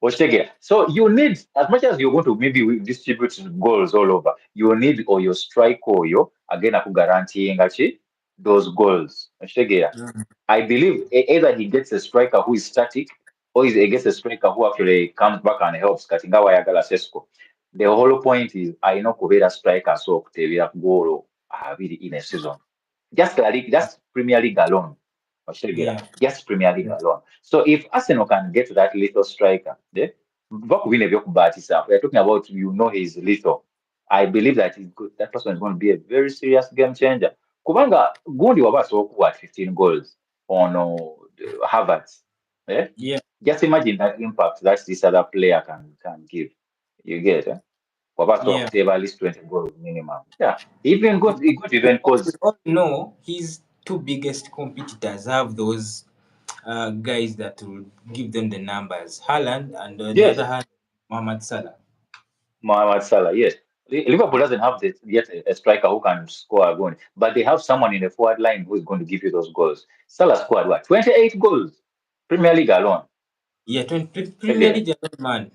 Oshege. So you need, as much as you're going to maybe distribute goals all over, you need or your strike or your again aku guaranteeing actually those goals. Oshege. Mm, I believe either he gets a striker who is static or he gets a striker who actually comes back and helps Katingawa Yagala Sesko. The whole point is I know Kuvera striker so Kutevira goal in a season. Just La Liga, just Premier League alone. Oshegera, yeah. just Premier League Yeah. alone. So if Arsenal can get that lethal striker, we're talking about he's lethal. I believe that he's good. That person is going to be a very serious game changer. Kubanga Gundi Wabaso what 15 goals on Harvard. Eh? Yeah. Just imagine that impact that this other player can give. You get it? Wabaso Yeah. at least 20 goals minimum. Yeah. Even good it could even We cause all know his two biggest competitors have those guys that will give them the numbers. Haaland and on the yes. other hand, Mohamed Salah. Mohamed Salah, yes. Liverpool doesn't have yet a striker who can score a goal, but they have someone in the forward line who is going to give you those goals. Salah scored what? 28 goals. Premier League alone. Yeah, 20, Premier Again. League man.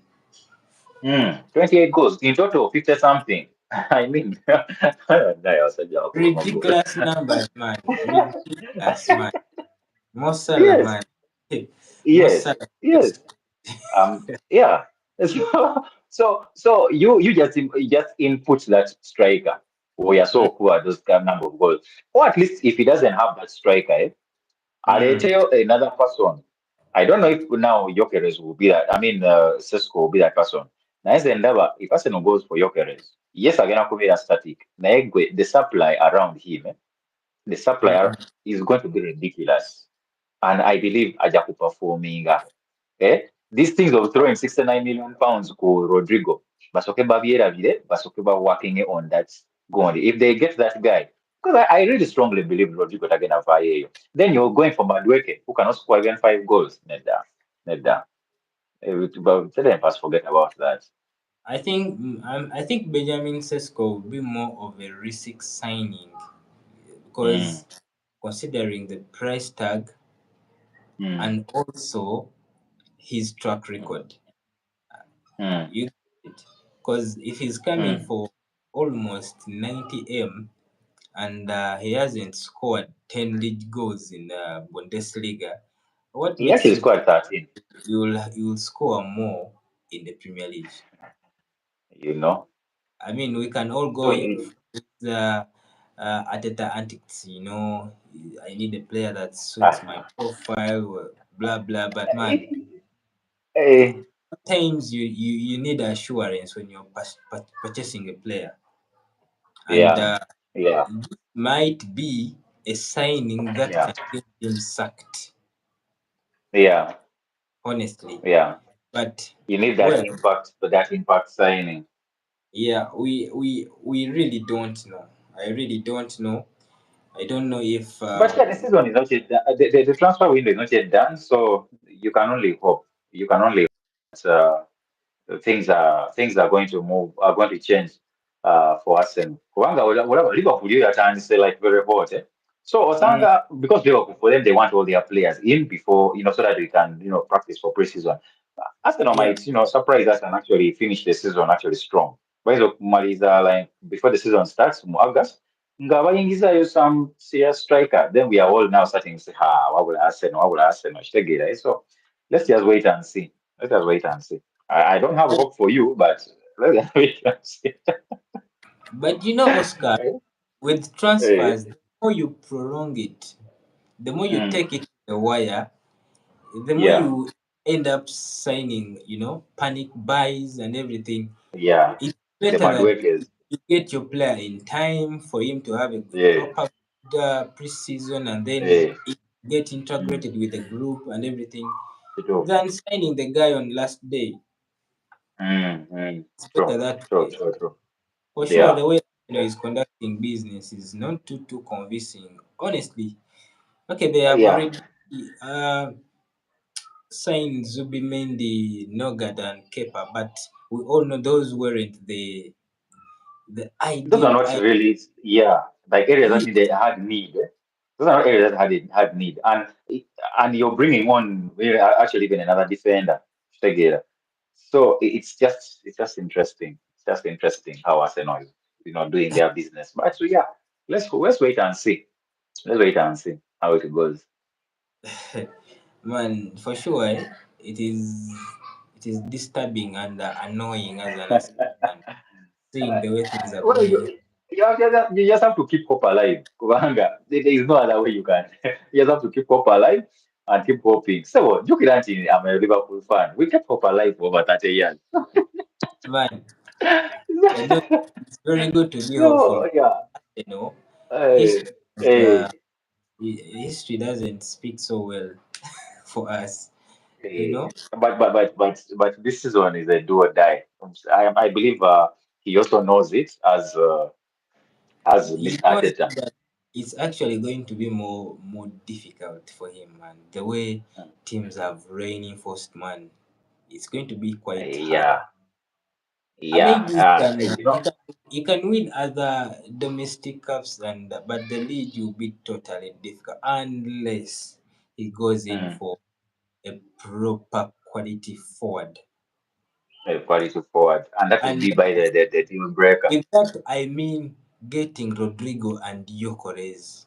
28 goals. In total, 50 something. I mean, Ridiculous numbers, man. Ridiculous, man. Mo Salah, yes, man. Mo yes, Salah. yes. Yeah. So you just input that striker. Oh, yeah, Mm, so who are those kind number of goals? Or at least if he doesn't have that striker, I'll mm, tell another person. I don't know if now Jokeres will be that. I mean, Cisco will be that person. naye nze ndaba if Arsenal goes for Gyökeres, yes agenda kubeera static, naye gwe the supply around him, the supply Mhm. is going to be ridiculous. And I believe aja kuperforminga. These things of throwing 69 million pounds ku Rodrigo, basoke babyerabire, basoke ba working on that goal. If they get that guy, because I really strongly believe Rodrigo tagenda vayeyo. Then you're going for Madueke, who cannot score even 5 goals. Nedda, nedda. But tell them first forget about that. I think Benjamin Sesko will be more of a risk signing Mm, because considering the price tag mm, and also his track mm, record. mm, You get it? Because if he's coming mm. for almost 90M and he hasn't scored 10 league goals in the Bundesliga, what He makes actually you think scored 13, you'll score more in the Premier League? you know. I mean, we can all go So, with the Ateta antics, I need a player that suits my uh, profile, blah blah. But man, eh, sometimes you need assurance when you're purchasing a player, and yeah, yeah, this might be a signing that yeah, can get him sacked, yeah, honestly. yeah. But You need well, that impact signing. yeah, we really don't know. I really don't know. I don't know if But yeah, the season is not yet done. The transfer window is not yet done, so you can only hope. You can only hope things are going to move, are going to change for Arsenal. Kubanga whatever Liverpool you yatandise like very hot. So mm, Osanga, because Liverpool for them they want all their players in before so that they can practice for preseason. Arsenal yeah, might surprise us and actually finish the season actually strong. Baizo kumaliza like before the season starts in August. Nga bayingizayo some serious striker. Then we are all now starting to say, what will Arsenal? Kitegeera, so let's just wait and see. Let us wait and see. I don't have but hope for you, but let us wait and see. Oscar, with Eh, transfers, the more you prolong it, the more you mm, take it to the wire, the more yeah, you end up signing, panic buys and everything. yeah. It's The better bad that work is, you get your player in time for him to have a yeah, proper preseason and then eh, get mm, integrated with the group and everything true, than signing the guy on last day. It's true, better that true, way. true, true. For sure, Yeah, the way yeah, is conducting business is not too convincing. Honestly, okay, they have yeah. already uh, signed Zubimendi, Nogard, and Kepa, but we all know those weren't the Those are ideal. not really, yeah, like areas Yeah, that they had need. Those are not areas that had need, and you're bringing on actually even another defender together. So it's just interesting. It's just interesting how Arsenal is doing their business. But so yeah, let's wait and see. Let's wait and see how it goes. man, for sure, it is disturbing and annoying as an Arsenal fan, seeing the way things are Well, going. you just have to keep hope alive. Kubanga, there is no other way you can. You just have to keep hope alive and keep hoping. So, Jukilanti, I'm a Liverpool fan. We kept hope alive for over 30 years. Man, I know it's very good to be hopeful. So, yeah. You know, Hey, history, uh, hey, history doesn't speak so well for us. You hey. know, But this season is a do or die. I believe he also knows it as he Mr. knows Ateta. that it's actually going to be more difficult for him, and the way teams have reinforced, man, it's going to be quite hard. Yeah, And yeah. maybe he can win other domestic cups, but the league will be totally difficult unless he goes in Mm, for a proper quality forward. quality forward, and that would And be by the deal breaker. with that I mean getting Rodrigo and Gyökeres,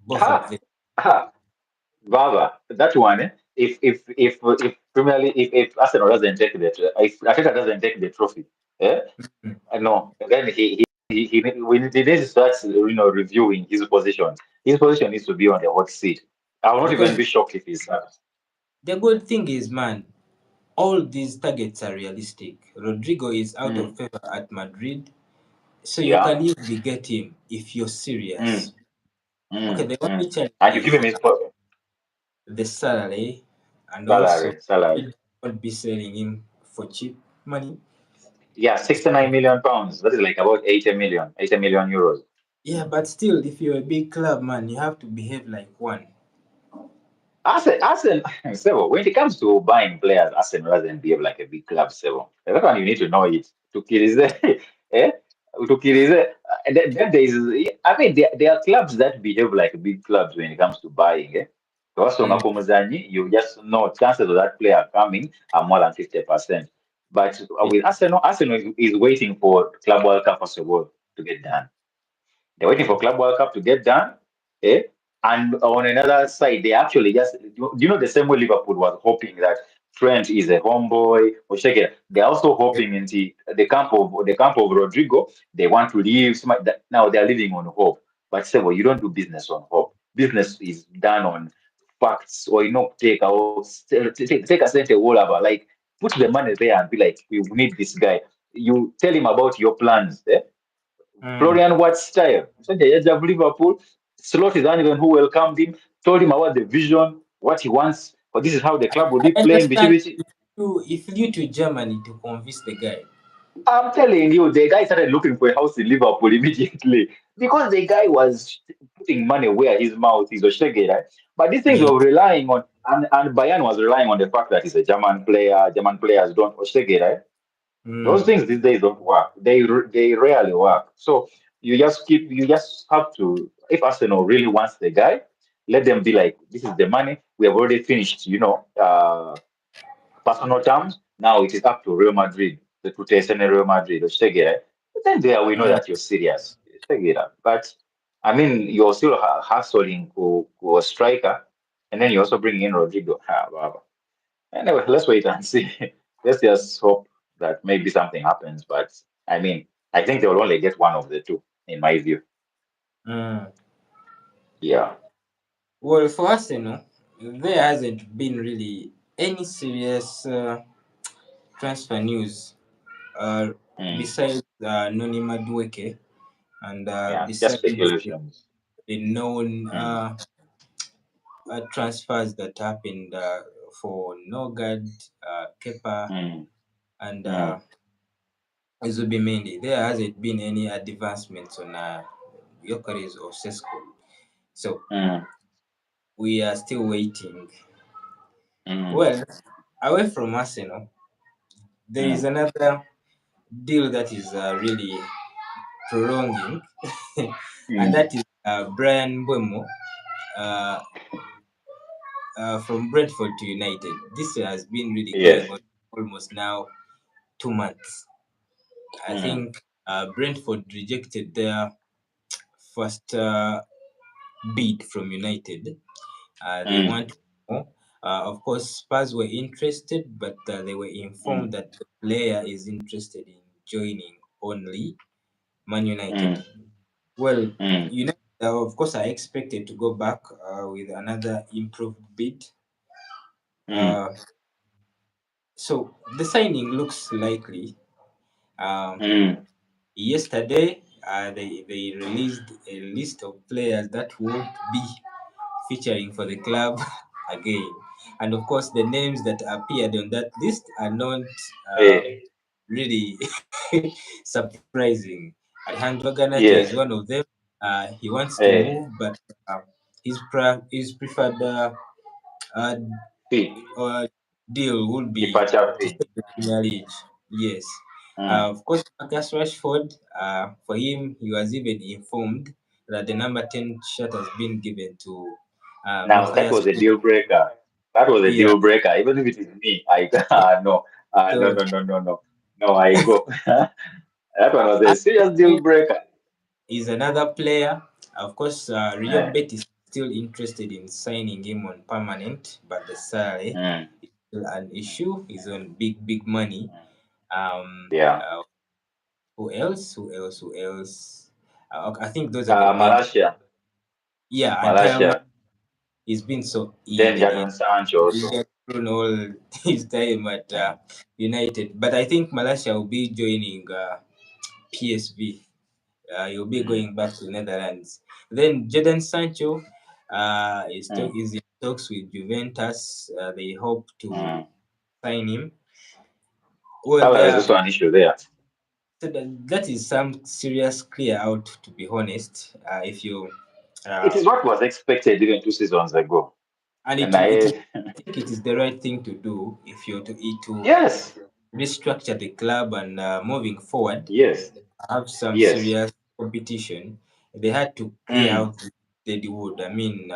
both of Ha, them. ha, Baba, that one. If Premier League, if Arsenal doesn't take if Arteta doesn't take the trophy, yeah, Mm. no, then he needs to start reviewing his position. His position needs to be on the hot seat. I will not even Because be shocked if he's sacked. the good thing is, man, all these targets are realistic. Rodrigo is out of Mm. favor at Madrid, so you Yeah. can easily get him if you're Mm. serious. Okay, Mm. the Mm. only challenge And you give is him his first the salary, and also salary. we won't be selling him for cheap money. Yeah, 69 million pounds. That is like about 80 million euros. Yeah, but still, if you're a big club, man, you have to behave like one. Arsenal, so when it comes to buying players, Arsenal doesn't behave like a big club, so that one you need to know it. To Kirize, eh? To Kirize, then there is, I mean, there are clubs that behave like big clubs when it comes to buying, eh? Also, Mm, Ngakumuzanyi, you just know chances of that player coming are more than 50%. But yeah. with Arsenal, Arsenal is waiting for Club World Cup first of all to get done. They're waiting for Club World Cup to get done. Eh? And on another side, they actually just, you know, the same way Liverpool was hoping that Trent is a homeboy or check it. They're also hoping into the camp of Rodrigo. They want to leave. Now they're living on hope. But say, well, you don't do business on hope. Business is done on facts, or take a cent a wall about like put the money there and be like, we need this guy. You tell him about your plans. Eh? Mm. Florian Wirtz style. So the edge of Liverpool, Slot is the one who welcomed him, told him about the vision, what he wants, but this is how the club will I be playing. Bichi understand bichi. if you flew to Germany to convince the guy. I'm telling you, the guy started looking for a house in Liverpool immediately because the guy was putting money where his mouth is, or shaggy, right? But these things Yeah. were relying on, and Bayern was relying on the fact that he's a German player. German players don't, or shaggy, right? Those Mm. things these days don't work. They rarely work. So you just have to, if Arsenal really wants the guy, let them be like, this is the money. We have already finished, personal terms. Now it is up to Real Madrid, the Tutesen Real Madrid, or Shegera. Then there we know Mm. that you're serious. Shegera. But I mean, you're still hustling for a striker, and then you also bring in Rodrigo. Ha, wow. Anyway, let's wait and see. Let's just hope that maybe something happens. But I mean, I think they will only get one of the two, in my view. Mm. Yeah. Well, for Arsenal, there hasn't been really any serious transfer news uh, Mm. besides Noni Madueke and Yeah. Just besides speculations. the known Mm. transfers that happened for Nogard, Kepa, Mm. and Mm. Zubimendi. There hasn't been any advancements on Yokeres or Sesko. So Mm. we are still waiting. Mm. Well, away from Arsenal, there is Mm. another deal that is really prolonging, and Mm. that is Brian Mbeumo uh, from Brentford to United. This has been really going Yes. on almost now 2 months. I Mm. think Brentford rejected their first bid from United. They Mm. want more. Of course, Spurs were interested, but they were informed Mm. that the player is interested in joining only Man United. Mm. Well, Mm. United, of course, are expected to go back with another improved bid. Mm. Uh, so the signing looks likely. Um, Mm. Yesterday, they released a list of players that won't be featuring for the club again. And of course, the names that appeared on that list are not Eh. really surprising. Alejandro Garnacho is one Yes. of them. He wants to Eh. move, but his preferred uh, Fit. deal would be Departure to fee. stay in the Premier League. Yes. Mm. Of course, Marcus Rashford, for him, he was even informed that the number 10 shirt has been given to Now that Matthias was a Cunha. deal breaker. That was a Yeah. deal breaker. Even if it is me, I no, no, So no, no, no, no, no. I go. That one was a serious deal Arsenal breaker. is another player. Of course, Real Eh. Betis is still interested in signing him on permanent, but the salary Mm. is still an issue. He's on big money. Mm. Um, Yeah. uh, who else? Who else? Who else? I think those are the main. Malaysia. Yeah, entire Malaysia. he's been so Then even in Jadon Sancho also. through all his time at United. But I think Malaysia will be joining PSV. He'll be Mm, going back to Netherlands. Then Jadon Sancho mm, is in talks with Juventus. They hope to mm. sign him. Well, Well, they there's are, also an issue there. so that is some serious clear out, to be honest. If you It uh, is what was expected even 2 seasons ago. and And it is, I, I think it is the right thing to do if you're to yes, restructure the club and moving forward yes, have some yes. serious competition. They had to clear Mm, out Deadwood. I mean,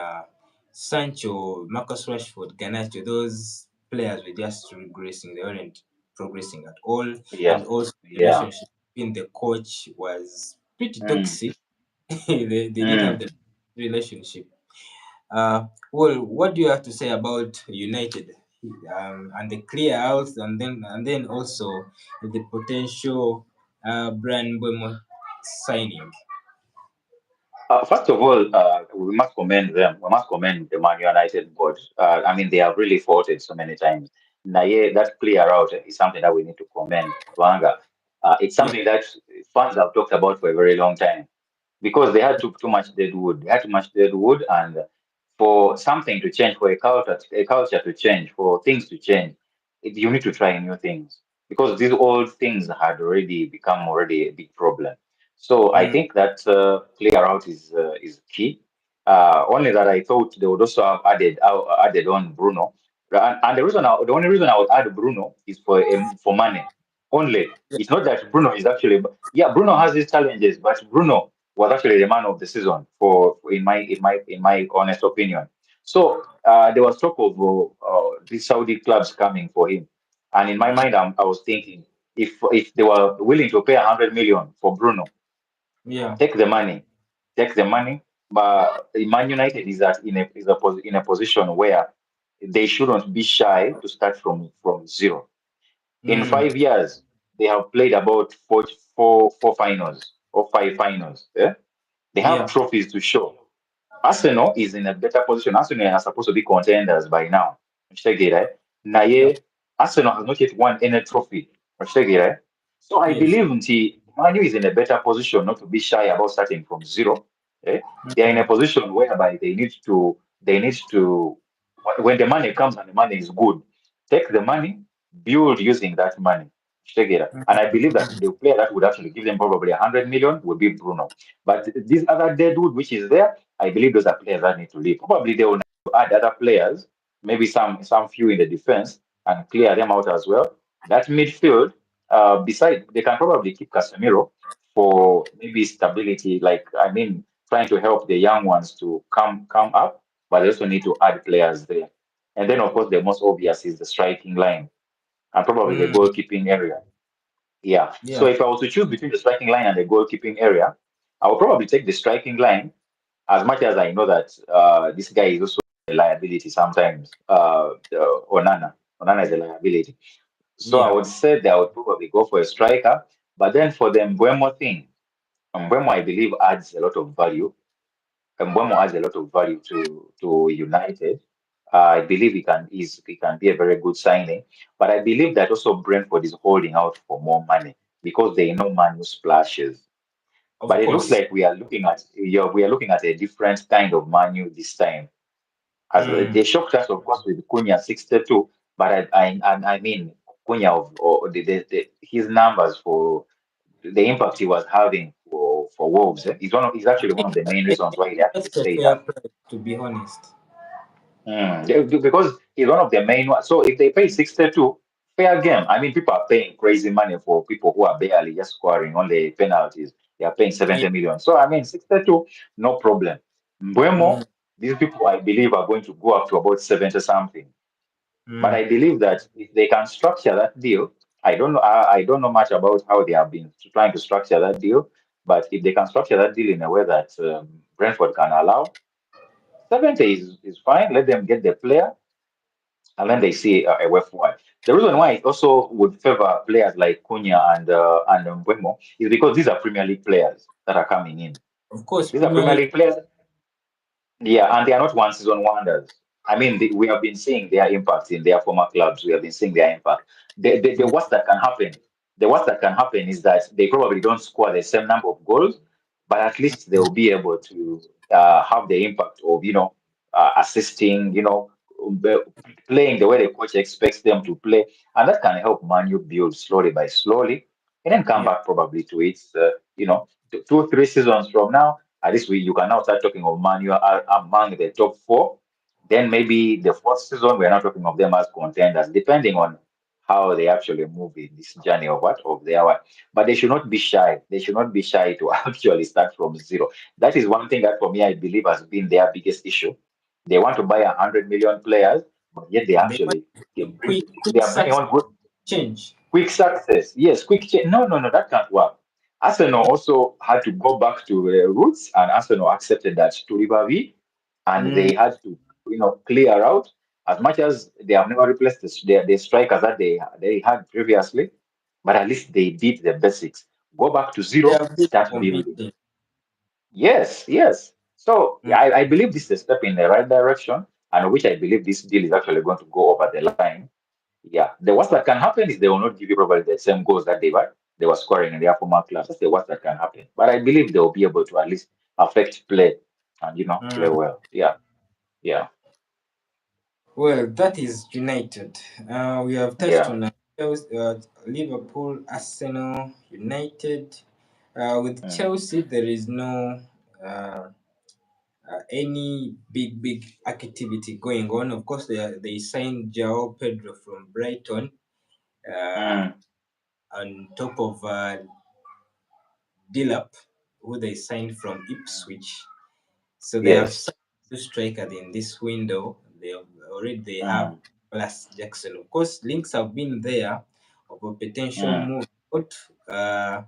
Sancho, Marcus Rashford, Garnacho, those players were just regressing. They weren't progressing at all. yeah, And also, the yeah. relationship between the coach was pretty Mm, toxic. They didn't have mm. the relationship. Well, what do you have to say about United and the clear outs, and then also the potential Brian Mbeumo signing? First of all, we must commend them. We must commend the Man United board. I mean, they have really fought it so many times. Now, yeah, that clear out is something that we need to commend. Wanga. It's Yeah, something that fans have talked about for a very long time because they had too much dead wood. They had too much dead wood, and for something to change, for a culture to change, for things to change, you need to try new things because these old things had already become already a big problem. So I mm, think that clear out is key. Only that I thought they would also have added on Bruno, and the only reason I would add Bruno is for money only. yeah, It's not that Bruno is actually, yeah, Bruno has his challenges, but Bruno was actually the man of the season for in my honest opinion. So there was talk of the Saudi clubs coming for him, and in my mm, mind, I was thinking if they were willing to pay 100 million for Bruno, yeah, take the money, take the money. But Man United in a position where they shouldn't be shy to start from zero. In mm, 5 years, they have played about four finals or five finals. Yeah? They have yeah, trophies to show. Arsenal is in a better position. Arsenal are supposed to be contenders by now. Right? yeah, Naye, Arsenal has not yet won any trophy. Right? So I yes, believe Manu is in a better position not to be shy about starting from zero. Eh? They are in a mm, position whereby they need to when the money comes and the money is good, take the money, build using that money. And I believe that the player that would actually give them probably 100 million would be Bruno. But this other deadwood which is there, I believe those are players that need to leave. Probably they will need to add other players, maybe some few in the defense, and clear them out as well. That midfield, beside they can probably keep Casemiro for maybe stability. Like I mean, trying to help the young ones to come up, but they also need to add players there. And then of course the most obvious is the striking line and probably the mm, goalkeeping area. Yeah. So yeah, if I was to choose between the striking line and the goalkeeping area, I would probably take the striking line as much as I know that this guy is also a liability sometimes. Onana is a liability. So I yeah, would say that I would probably go for a striker. But then for the Mbuemo thing, Mbuemo I believe adds a lot of value. Mbuemo adds a lot of value to United. I believe he can be a very good signing. But I believe that also Brentford is holding out for more money because they know Manu splashes. of But it looks course. like we are looking at a different kind of Manu this time. As Mm, they shocked us, of course, with Cunha 62, but I mean Cunha of or his numbers for the impact he was having for Wolves. He's actually one of the main reasons why they actually that's a stayed fair up. price, to be honest. Because he's one of the main ones. So if they pay 62, fair game. I mean, people are paying crazy money for people who are barely just scoring only penalties. They are paying Yeah, 70 million. So I mean, 62, no problem. mm, Mbuemo, these people I believe are going to go up to about 70 something. But mm, I believe that if they can structure that deal, I don't know much about how they have been trying to structure that deal, but if they can structure that deal in a way that Brentford can allow, 70 is fine. Let them get the player, and then they see a way forward. The reason why it also would favor players like Cunha and Mbeumo is because these are Premier League players that are coming in. of course, These are Premier Premier League. League players, yeah, and they are not one season wonders. I mean, we have been seeing their impact in their former clubs. We have been seeing their impact. The Mm, worst that can happen, the worst that can happen is that they probably don't score the same number of goals, but at least they will be able to have the impact of, assisting, be- playing the way the coach expects them to play, and that can help Manu build slowly by slowly, and then come yeah. back probably to its, 2, 3 seasons from now. At least you can now start talking of Manu are among the top four. Then maybe the fourth season, we're not talking of them as contenders, depending on how they actually move in this journey of what of their one. But they should not be shy. They should not be shy to actually start from zero. That is one thing that for me I believe has been their biggest issue. They want to buy 100 million players, but yet they They want actually a they quick are bringing success on good change. quick success. Yes, quick change. No, no, no, that can't work. Arsenal also had to go back to roots, and Arsenal accepted that to Riverview, and Mm, they had to, clear out as much as they have never replaced the strikers that they had previously, but at least they did the basics. Go back to they zero, have built a start complete building. team. Yes, yes. So Mm, I believe this is a step in the right direction, and which I believe this deal is actually going to go over the line. Yeah, the worst that can happen is they will not give you probably the same goals that they were scoring in their former clubs. That's the worst that can happen. But I believe they will be able to at least affect play and play mm. well. Yeah, yeah, Well, that is United. We have touched yeah. on Liverpool, Arsenal, United. With Mm, Chelsea, there is no uh, any big activity going on. Of course, they signed João Pedro from Brighton uh, mm, on top of Dilap, who they signed from mm. Ipswich. So they have Yes. signed two strikers in this window. They have Mm, plus Jackson. Of course, links have been there of a potential mm. move out, uh,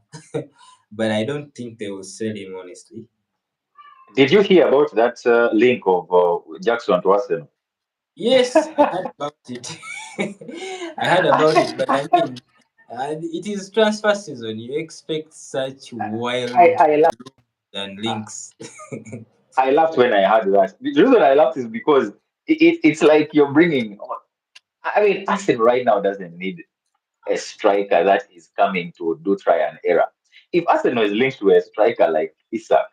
but I don't think they will sell him honestly. Did you hear about that link of Jackson to Arsenal? Yes, I heard about it. I heard about it, but I mean, it is transfer season. You expect such I, wild I, laughed, and links. I laughed when I heard that. The reason I laughed is because it's like you're bringing. I mean, Arsenal right now doesn't need a striker that is coming to do try and error. If Arsenal is linked to a striker like Isak,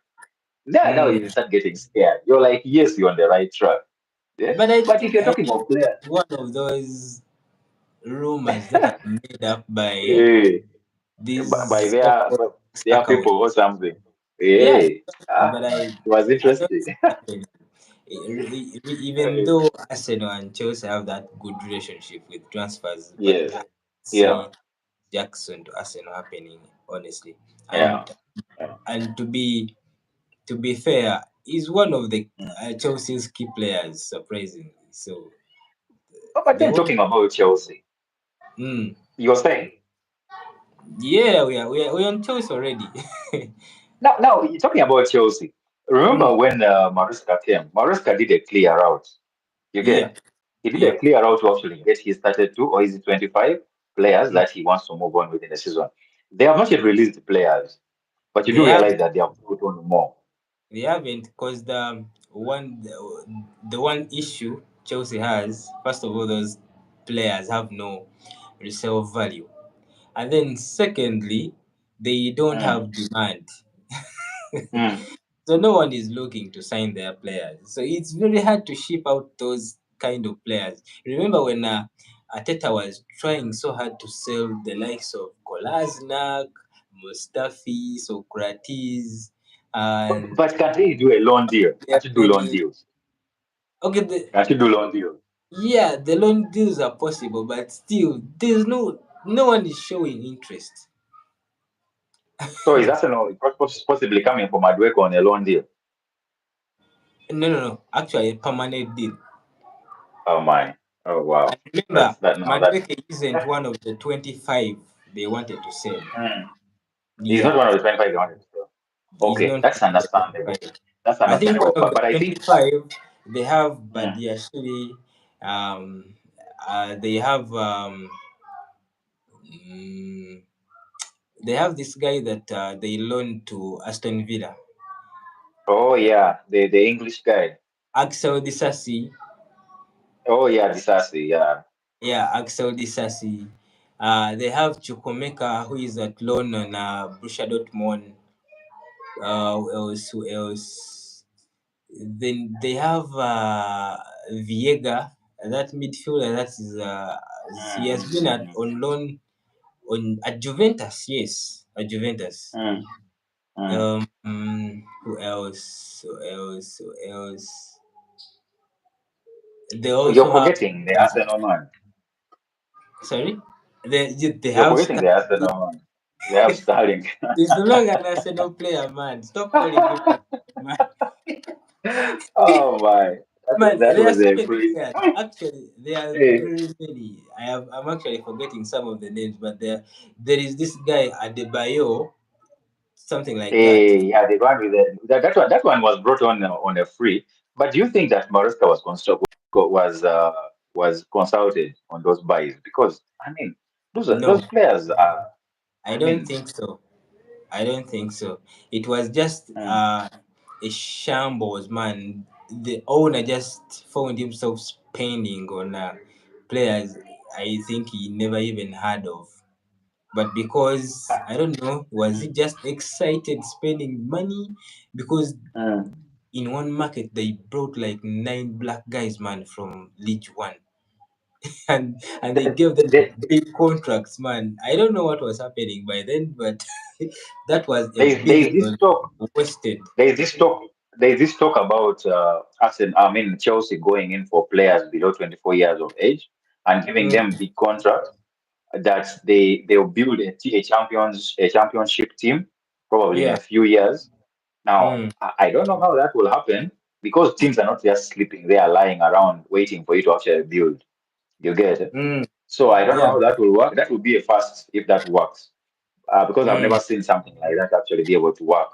then now Mm. you start getting scared. You're like, yes, you're on the right track. Yeah. But I But if think you're talking of players, it's one of those rumors that are made up by eh, by these so-called their account. people or something. Yeah, Yeah. but It was I don't interesting. see it. Even Eh, though Arsenal and Chelsea have that good relationship with transfers, but yes. I Yeah. see Jackson to Arsenal happening honestly. Yeah. And Yeah. to be fair, he's one of the Mm. Chelsea's key players, surprisingly. So But they then won't. talking about Chelsea, Mm, you're saying yeah, we are on Chelsea already. now you're talking about Chelsea. Remember Mm, when Maresca came? Maresca did a clear out. You yeah, get? He did yeah, a clear out to actually get his started two, or is it 25 players mm, that he wants to move on within the season? They have not yet released the players, but you they do have. realize that they have put on more. They haven't because the one issue Chelsea has, first of all, those players have no resale value, and then secondly, they don't Mm, have demand. mm. So no one is looking to sign their players. So it's very hard to ship out those kind of players. Remember when Ateta was trying so hard to sell the likes of Kolasinac, Mustafi, Socrates, and But can't he do a loan deal? their Can't you do loan body. deals? Okay, Can't you do loan deals? yeah, the loan deals are possible, but still, there's no one is showing interest. So is Arsenal possibly coming for Madueke on a loan deal? No. Actually, a permanent deal. Oh my. Oh wow. And remember, That's Madueke isn't one of the 25 they wanted to sell. mm. He's Yeah, not one of the 25 they wanted to sell. he's Okay, not that's one of the understandable. 25. That's I think one understandable. of But the I think 25 they have mm, Badiashile, um, they have mm, they have this guy that they loaned to Aston Villa, oh yeah, the English guy. Axel Disasi. Oh yeah, Disasi, yeah. Yeah, Axel Disasi. They have Chukwemeka, who is at loan on Borussia Dortmund. Who else? Who else? Then they have Viega, that midfielder. That is, he has Mm, been mm, on loan at Juventus. Yes, at Juventus. mm, mm. Who else? Who else? Who else? They Oh, you're also have. forgetting the Arsenal man. Sorry, they You're have forgetting Star. the Arsenal man. They have Sterling. He's no longer an Arsenal player, man. Stop calling him that, man. Oh my, Man, that there are was so a many crazy. players. Actually, there are Hey, very many. I'm actually forgetting some of the names, but there is this guy Adebayo, something like that. yeah, they ran with it. That one was brought on a free. But do you think that Maresca was consulted on those buys? Because I mean, those No, players are. I I don't mean, think so. I don't think so. It was just mm, a shambles, man. The owner just found himself spending on players I think he never even heard of. But because I don't know, was he mm, just excited spending money? Because mm. in one market they brought like nine black guys, man, from League One, and they gave them There- big contracts, man. I don't know what was happening by then, but that was a there's billion this talk. wasted. There's this talk. There's this talk about Arsenal, I mean Chelsea going in for players below 24 years of age and giving Mm, them big contracts that they'll build a championship team probably in yeah. a few years. Now Mm, I don't know how that will happen because teams are not just sleeping; they are lying around waiting for you to actually build. You get it? mm, So I don't know yeah. how that will work. That will be a first if that works, because I've Mm, never seen something like that actually be able to work.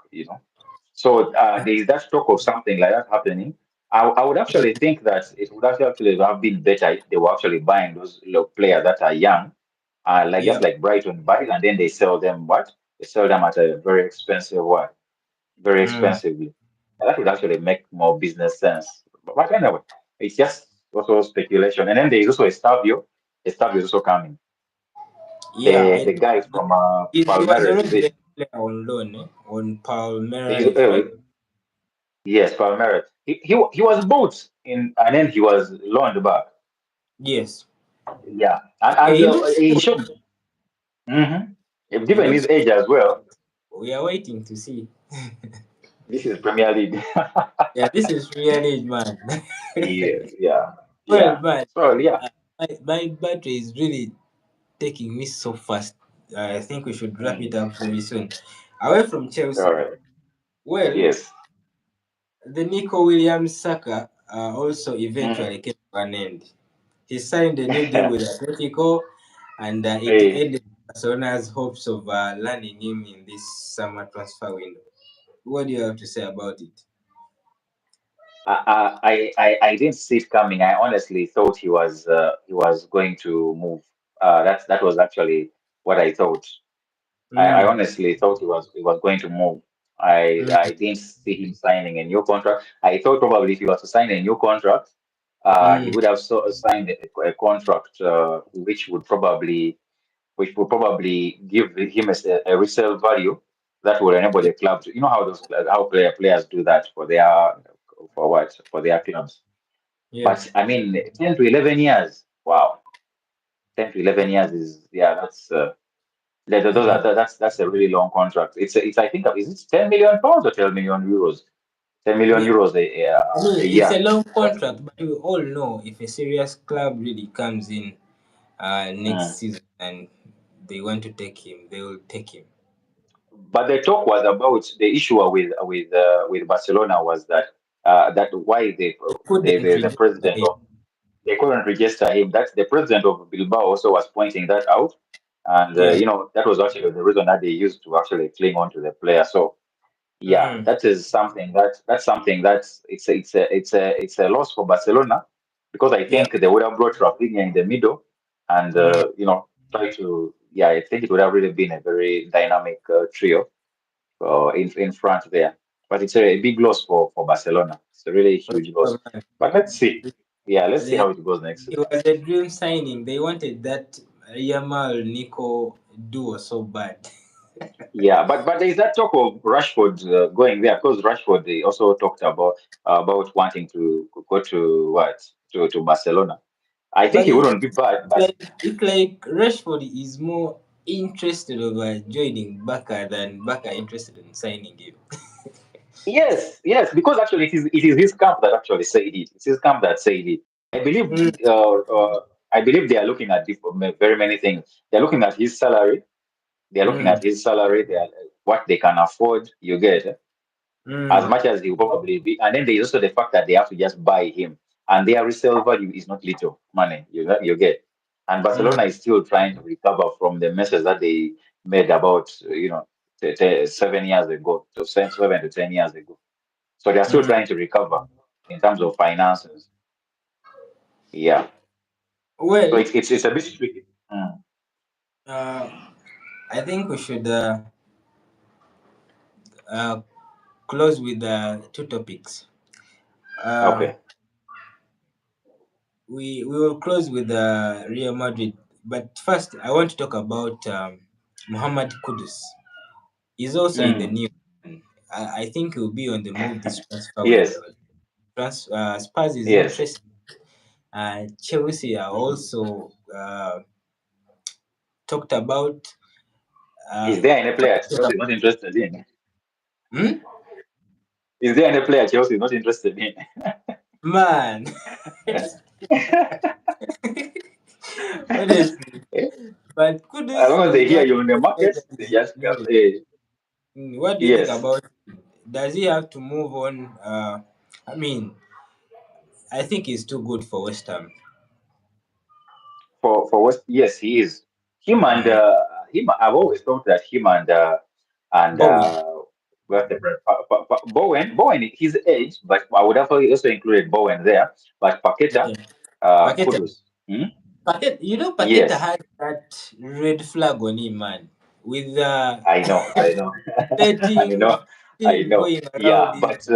So there is that talk of something like that happening. I would actually think that it would actually have been better if they were actually buying those players that are young, like yeah. just like Brighton buys, and then they sell them what? They sell them at a very expensive what? Very Mm, expensively. That would actually make more business sense. But anyway, it's just also speculation. And then there is also Estavio. Estavio is also coming. yeah. The guy from He was Palmeiras, is already it? there on loan, on He's, Palmeiras, right? yes, Palmeiras. He was bought in, and then he was loaned back. Yes. Yeah, Okay, and he looks he good. showed, He given looks his age as well. We are waiting to see. This is Premier League. Yeah, this is really man. Yes, yeah, Well, yeah. man, So yeah. my battery is really taking me so fast. I think we should wrap it Mm. up very soon. Away from All Chelsea. right. Well, Yes. the Nico Williams Saka also Mm. eventually came to an end. He signed a new deal with Atletico, and it Hey, ended Barcelona's hopes of landing him in this summer transfer window. What do you have to say about it? I didn't see it coming. I honestly thought he was going to move. That was actually what I thought. I Mm, honestly thought he was going to move. mm, I didn't see him signing a new contract. I thought probably if he was to sign a new contract, he mm, would have signed a contract which would probably give him a resale value that will enable the club to, how players do that for their clubs. yeah. But I mean, 10 to 11 years. Wow, 10 to 11 years is, yeah, that's a really long contract. It's I think, is it 10 million pounds or 10 million euros? 10 million Yeah. euros I mean, a it's a year. long That's contract, but we all know if a serious club really comes in next mm. season and they want to take him, they will take him. But the talk was about the issue with Barcelona was that why Couldn't the register president him. of they couldn't register him. That's the president of Bilbao also was pointing that out, and Yeah. that was actually the reason that they used to actually cling on to the player. So yeah, Mm, that's something that's it's a loss for Barcelona because I yeah. think they would have brought Rafinha in the middle and Mm, try to, yeah, I think it would have really been a very dynamic trio in front there. But it's a big loss for Barcelona. It's a really huge loss. man. But let's see. Yeah, let's see They, how it goes next it season. was a dream signing. They wanted that Yamal Nico duo so bad. Yeah, but there is that talk of Rashford going there because Rashford they also talked about wanting to go to what to Barcelona. I think But he wouldn't be bad, but it's like Rashford is more interested over joining Barca than Barca interested in signing him. yes, because actually it is his camp that actually said it. It's his camp that said it. I believe Mm, uh, uh, I believe they are looking at very many things. They're looking at his salary. They're looking mm, at his salary. They are what they can afford. You get as mm, much as he will probably be. And then there's also the fact that they have to just buy him, and their resale value is not little money. You get, and mm, Barcelona is still trying to recover from the messes that they made about 7 years ago, 7 to 10 years ago. So they are still mm. trying to recover in terms of finances. Yeah. So Well, it's a bit tricky. uh, I think we should uh, close with two topics. Um, Okay. we will close with Real Madrid, but first I want to talk about Muhammad Kudus. He's also in the Mm. news. I think he'll be on the move this transfer Yes. window. Spurs is Yes. interested. Chelsea are also talked about. Is Uh, there any player talk Chelsea not interested in? hmm? Is there any player Chelsea not interested in? Man, honestly. But As Kudus long as is they hear one you're of in the those guys market, that they is just come. new. Hey, What do you think yes. about him? Does he have to move on? I mean, I think he's too good for West Ham. For West, yes, he is. Him and Mm. him. I've always thought that him and Bowen. what's the Bowen, his age, but I would have also included Bowen there. But Paqueta, Yeah. Paqueta. Kudus. Hmm? Paqueta Yes, had that red flag on him, man. With I know, I betting know, I thing know. going around Yeah, him. but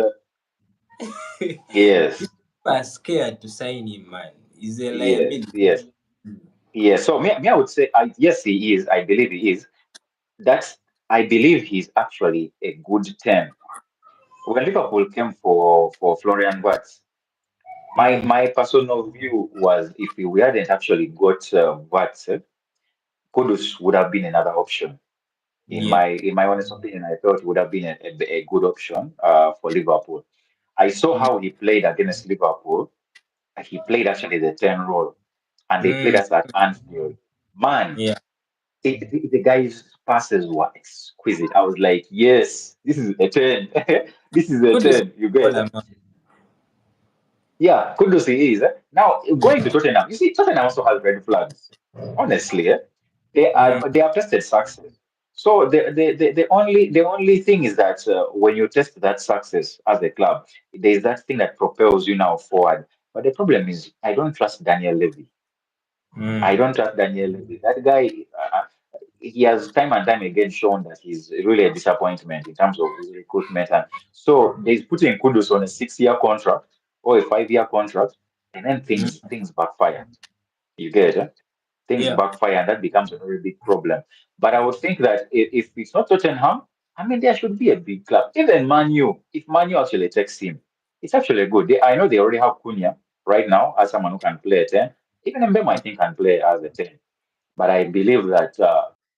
People yes, are scared to sign him, man. He's a yes, liability. yes, yes. So me, I would say, yes, he is. I believe he is. That's I believe he's actually a good 10. When Liverpool came for Florian Wirtz, my Mm. my personal view was if we hadn't actually got Wirtz, Kudus would have been another option. Yeah. In my honest opinion, I thought it would have been a good option for Liverpool. I saw Mm. how he played against Liverpool. He played actually the 10 role, and they played Mm. us at Anfield. Man, Yeah. the guy's passes were exquisite. I was like, yes, this is a 10. This is a Kudus 10. You get baller, it? man. Yeah, kudos he is. Now, going to Tottenham, you see, Tottenham also has red flags. Honestly, Mm. they have tested success. So the only thing is that when you test that success as a club, there is that thing that propels you now forward. But the problem is, I don't trust Daniel Levy. I Mm. don't trust Daniel Levy. That guy, he has time and time again shown that he's really a disappointment in terms of his recruitment. And so they're putting Kudus on a 6-year contract or a 5-year contract, and then things Mm. things backfire. You get it? Things Yeah. backfire, and that becomes a very big problem. But I would think that if it's not Tottenham, I mean, there should be a big club. Even Manu, if Manu actually takes him, it's actually good. I know they already have Cunha right now as someone who can play a 10. Even Mbemo, I think, can play as a 10. But I believe that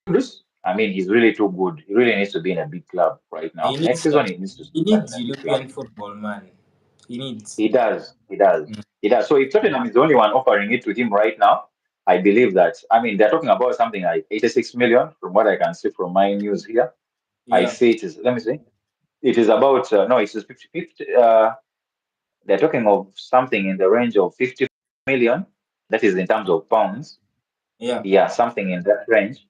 Kudus, I mean, he's really too good. He really needs to be in a big club right He now. Next needs season, he needs to he start in needs a big club. European football, man. He needs. He does. He does. Mm. He does. So if Tottenham is the only one offering it to him right now, I believe that. I mean, they're talking about something like 86 million, from what I can see from my news here. I Yeah. see it is. Let me see. It is about no. It's 50. They're talking of something in the range of 50 million. That is in terms of pounds. Yeah. Yeah, something in that range.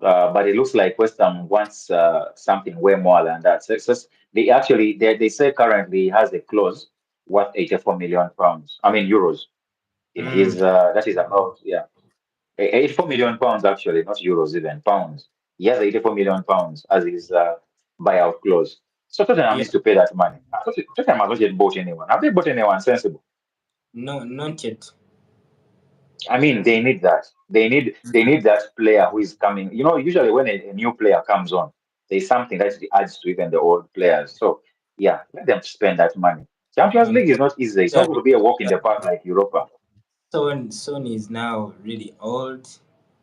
But it looks like West Ham wants something way more than that. So it's just, they say currently he has a clause worth 84 million pounds. I mean euros in his Mm. that is about 84 million pounds actually, not euros even pounds. He has 84 million pounds as his buyout clause. So Tottenham Yeah. needs to pay that money. Tottenham has not yet bought anyone. Have they bought anyone sensible? No, not yet. I mean, they need that. They need that player who is coming. You know, usually when a new player comes on, there's something that adds to even the old players. So yeah, let them spend that money. Champions League is not easy. It's not going to be a walk in the park like Europa. Son is now really old.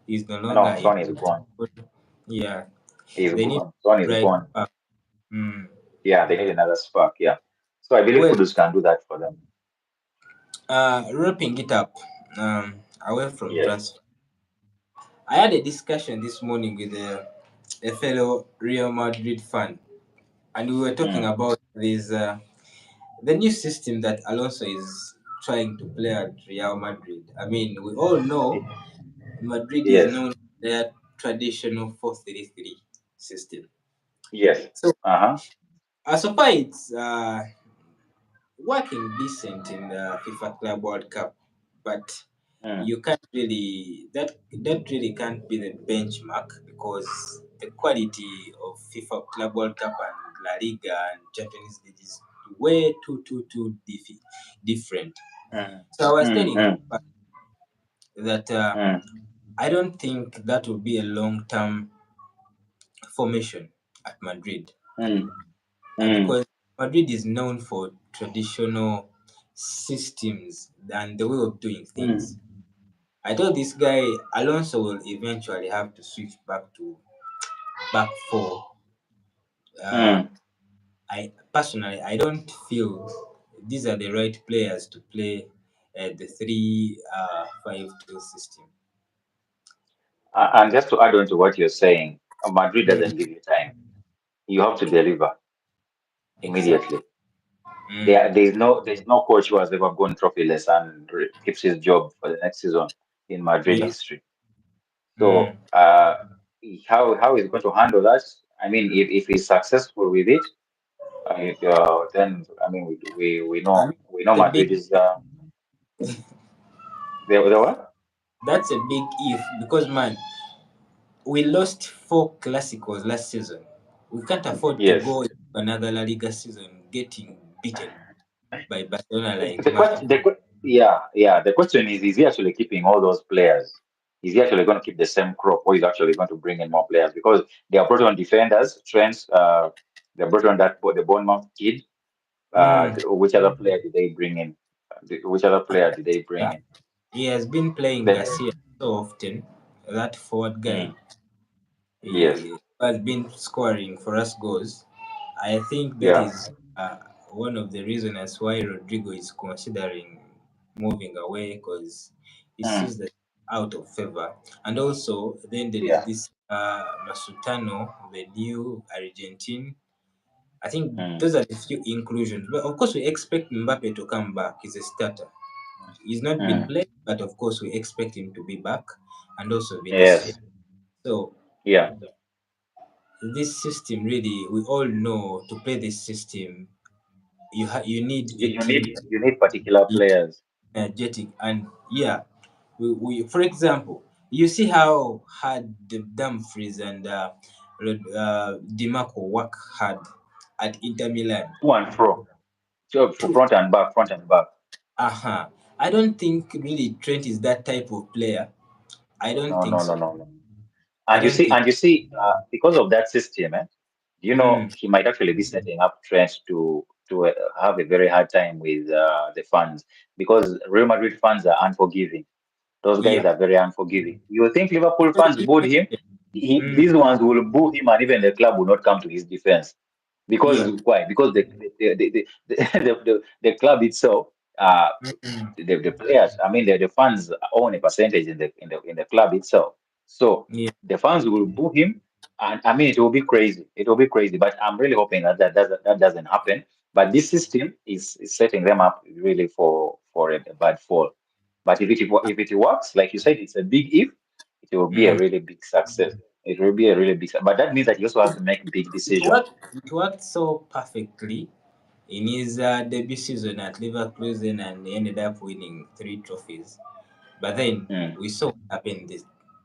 He's no longer No, able Son is to. gone. Yeah, He's they need gone. Son is right gone. back. Mm. Yeah, they need another spark. Yeah. So I believe Well, Kudus can do that for them. wrapping it up, away from Yes. transfer. I had a discussion this morning with a fellow Real Madrid fan, and we were talking Mm. about this the new system that Alonso is trying to play at Real Madrid. I mean, we all know Madrid is Yes. known for their traditional 4-3-3 system. Yes. So, Uh-huh. so far it's working decent in the FIFA Club World Cup, but Mm. you can't really that really can't be the benchmark because the quality of FIFA Club World Cup and La Liga and Champions League is way different. Mm. So I was Mm. telling Mm. him that Mm. I don't think that will be a long-term formation at Madrid, Mm. Mm. because Madrid is known for traditional systems and the way of doing things. Mm. I thought this guy Alonso will eventually have to switch back to back four. Uh, Mm. I personally I don't feel these are the right players to play the 3-5-2 system. And just to add on to what you're saying, Madrid doesn't Mm, give you time. You have to deliver exactly. immediately. Mm, There's no coach who has ever gone trophyless and keeps his job for the next season in Madrid yeah. history. Mm. So how is he going to handle that? I mean, if he's successful with it, then I mean we I know mean, we know the Madrid big is the what? that's a big if because man, we lost four classicals last season. We can't afford to Yes. go into another La Liga season getting beaten by Barcelona like The question, yeah. The question is he actually keeping all those players? Is he actually going to keep the same crop, or is he actually going to bring in more players? Because they are brought on defenders, trends. They brought on the Bournemouth kid. mm, Which other player did they bring in? Which other player did they bring yeah. in? He has been playing Then, Garcia so often. That forward guy, mm, yes, he has been scoring for us goals. I think that yeah, is one of the reasons why Rodrigo is considering moving away because he mm, sees that out of favor. And also, then there is yeah, this Masutano, the new Argentine. I think mm, those are the few inclusions. But of course, we expect Mbappe to come back. He's a starter. He's not been mm, played, but of course, we expect him to be back. And also Vinicius. yes, So yeah. this system really, we all know to play this system, you need a You team need you need particular that is players. energetic and yeah, we for example, you see how hard the Dumfries and Dimarco work hard at Inter Milan. To and fro, so for To front and back. I don't think really Trent is that type of player. I don't No, think no, no, so. no, no. I And you don't see, think. because of that system, Mm, he might actually be setting up Trent to have a very hard time with the fans because Real Madrid fans are unforgiving. Those guys yeah. are very unforgiving. You think Liverpool Very fans booed him? irritated. Mm, These ones will boo him, and even the club will not come to his defense. yeah. Because why? Because the club itself, uh, Mm, the players, I mean, the fans own a percentage in the club itself. So yeah. the fans will boo him, and I mean, it will be crazy. It will be crazy. But I'm really hoping that doesn't happen. But this system is setting them up really for a bad fall. But if it works, like you said, it's a big if. It will be a Mm. really big success. It will be a really big. But that means that you also have to make big It decisions. worked. It worked so perfectly in his debut season at Leverkusen, and he ended up winning three trophies. But then Mm. we saw what happened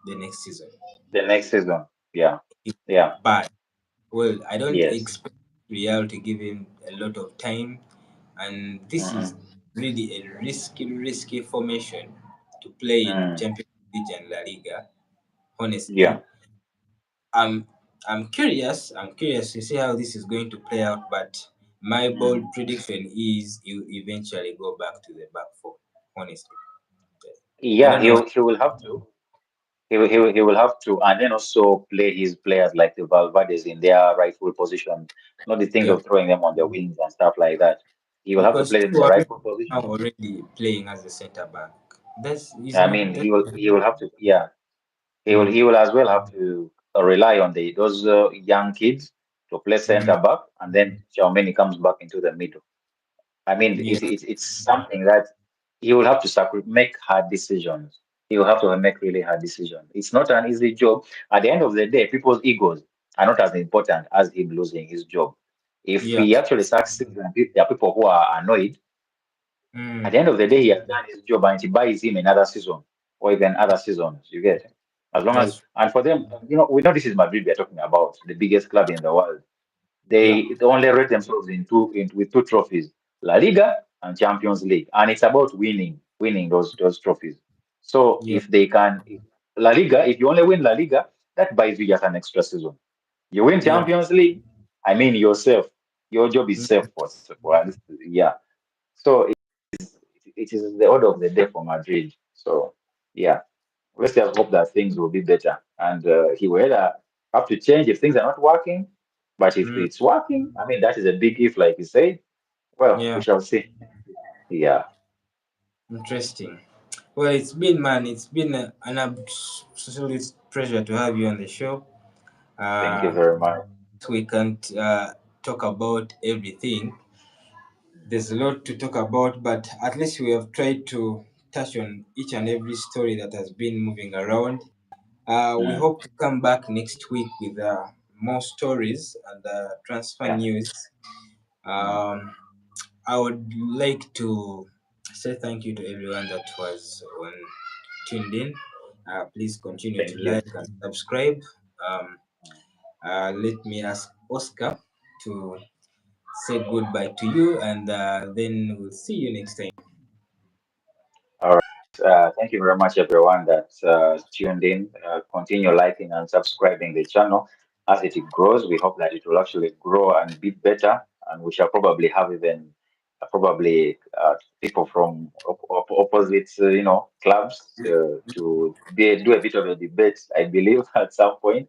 the next season. The next season, yeah, It was yeah, bad. Well, I don't yes. expect Real to give him a lot of time, and this is Mm-mm. really a risky formation to play in Mm, Champions League and La Liga. yeah. Honestly, I'm I'm curious to see how this is going to play out. But my bold Mm. prediction is you eventually go back to the back four. Honestly, I Yeah, don't know. he will have to. He will have to, and then also play his players like the Valverdes in their rightful position, not the things Yeah, of throwing them on the wings and stuff like that. He will have to because play them in two the are rightful now position. already playing as a centre back. That's is I not mean, that. he will have to, yeah, Mm, he will as well have to rely on those young kids to play mm, center back, and then Xiaomeni comes back into the middle. I mean, yeah, it's something that he will have to make hard decisions. He will have to make really hard decisions. It's not an easy job. At the end of the day, people's egos are not as important as him losing his job. If yeah. he actually succeeds and there are people who are annoyed, at Mm, the end of the day, he has done his job and he buys him another season or even other seasons. You get it? As long as, that's and for them, we know this is Madrid we're talking about, the biggest club in the world. yeah, They only rate themselves with two trophies, La Liga and Champions League, and it's about winning those trophies. So yeah, if they can, if La Liga, if you only win La Liga, that buys you just an extra season. You win yeah. Champions League, I mean yourself, your job is safe Mm, for at least, yeah. So it is the order of the day for Madrid. So yeah, let's just hope that things will be better. And he will either have to change if things are not working. But if mm, it's working, I mean, that is a big if, like you say. Well, we yeah. shall see. Yeah. Interesting. Well, it's been man. It's been an absolute pleasure to have you on the show. Thank you Uh, very much. we can't talk about everything. There's a lot to talk about, but at least we have tried to touch on each and every story that has been moving around. We Mm, hope to come back next week with more stories and transfer yeah. news. Mm, Um, I would like to say thank you to everyone that was tuned in. Please continue to thank you. like and subscribe. Um, Let me ask Oscar to say goodbye to you, and then we'll see you next time. All right. Thank you very much, everyone that tuned in. Continue liking and subscribing the channel. As it grows, we hope that it will actually grow and be better. And we shall probably have even probably people from opposite, clubs to do a bit of a debate, I believe, at some point.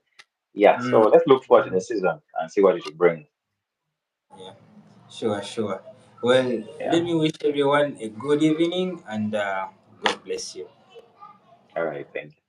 Yeah. So Mm, let's look forward to the season and see what it will bring. yeah, sure, sure. Well, Yeah. let me wish everyone a good evening and God bless you. All right. Thank you.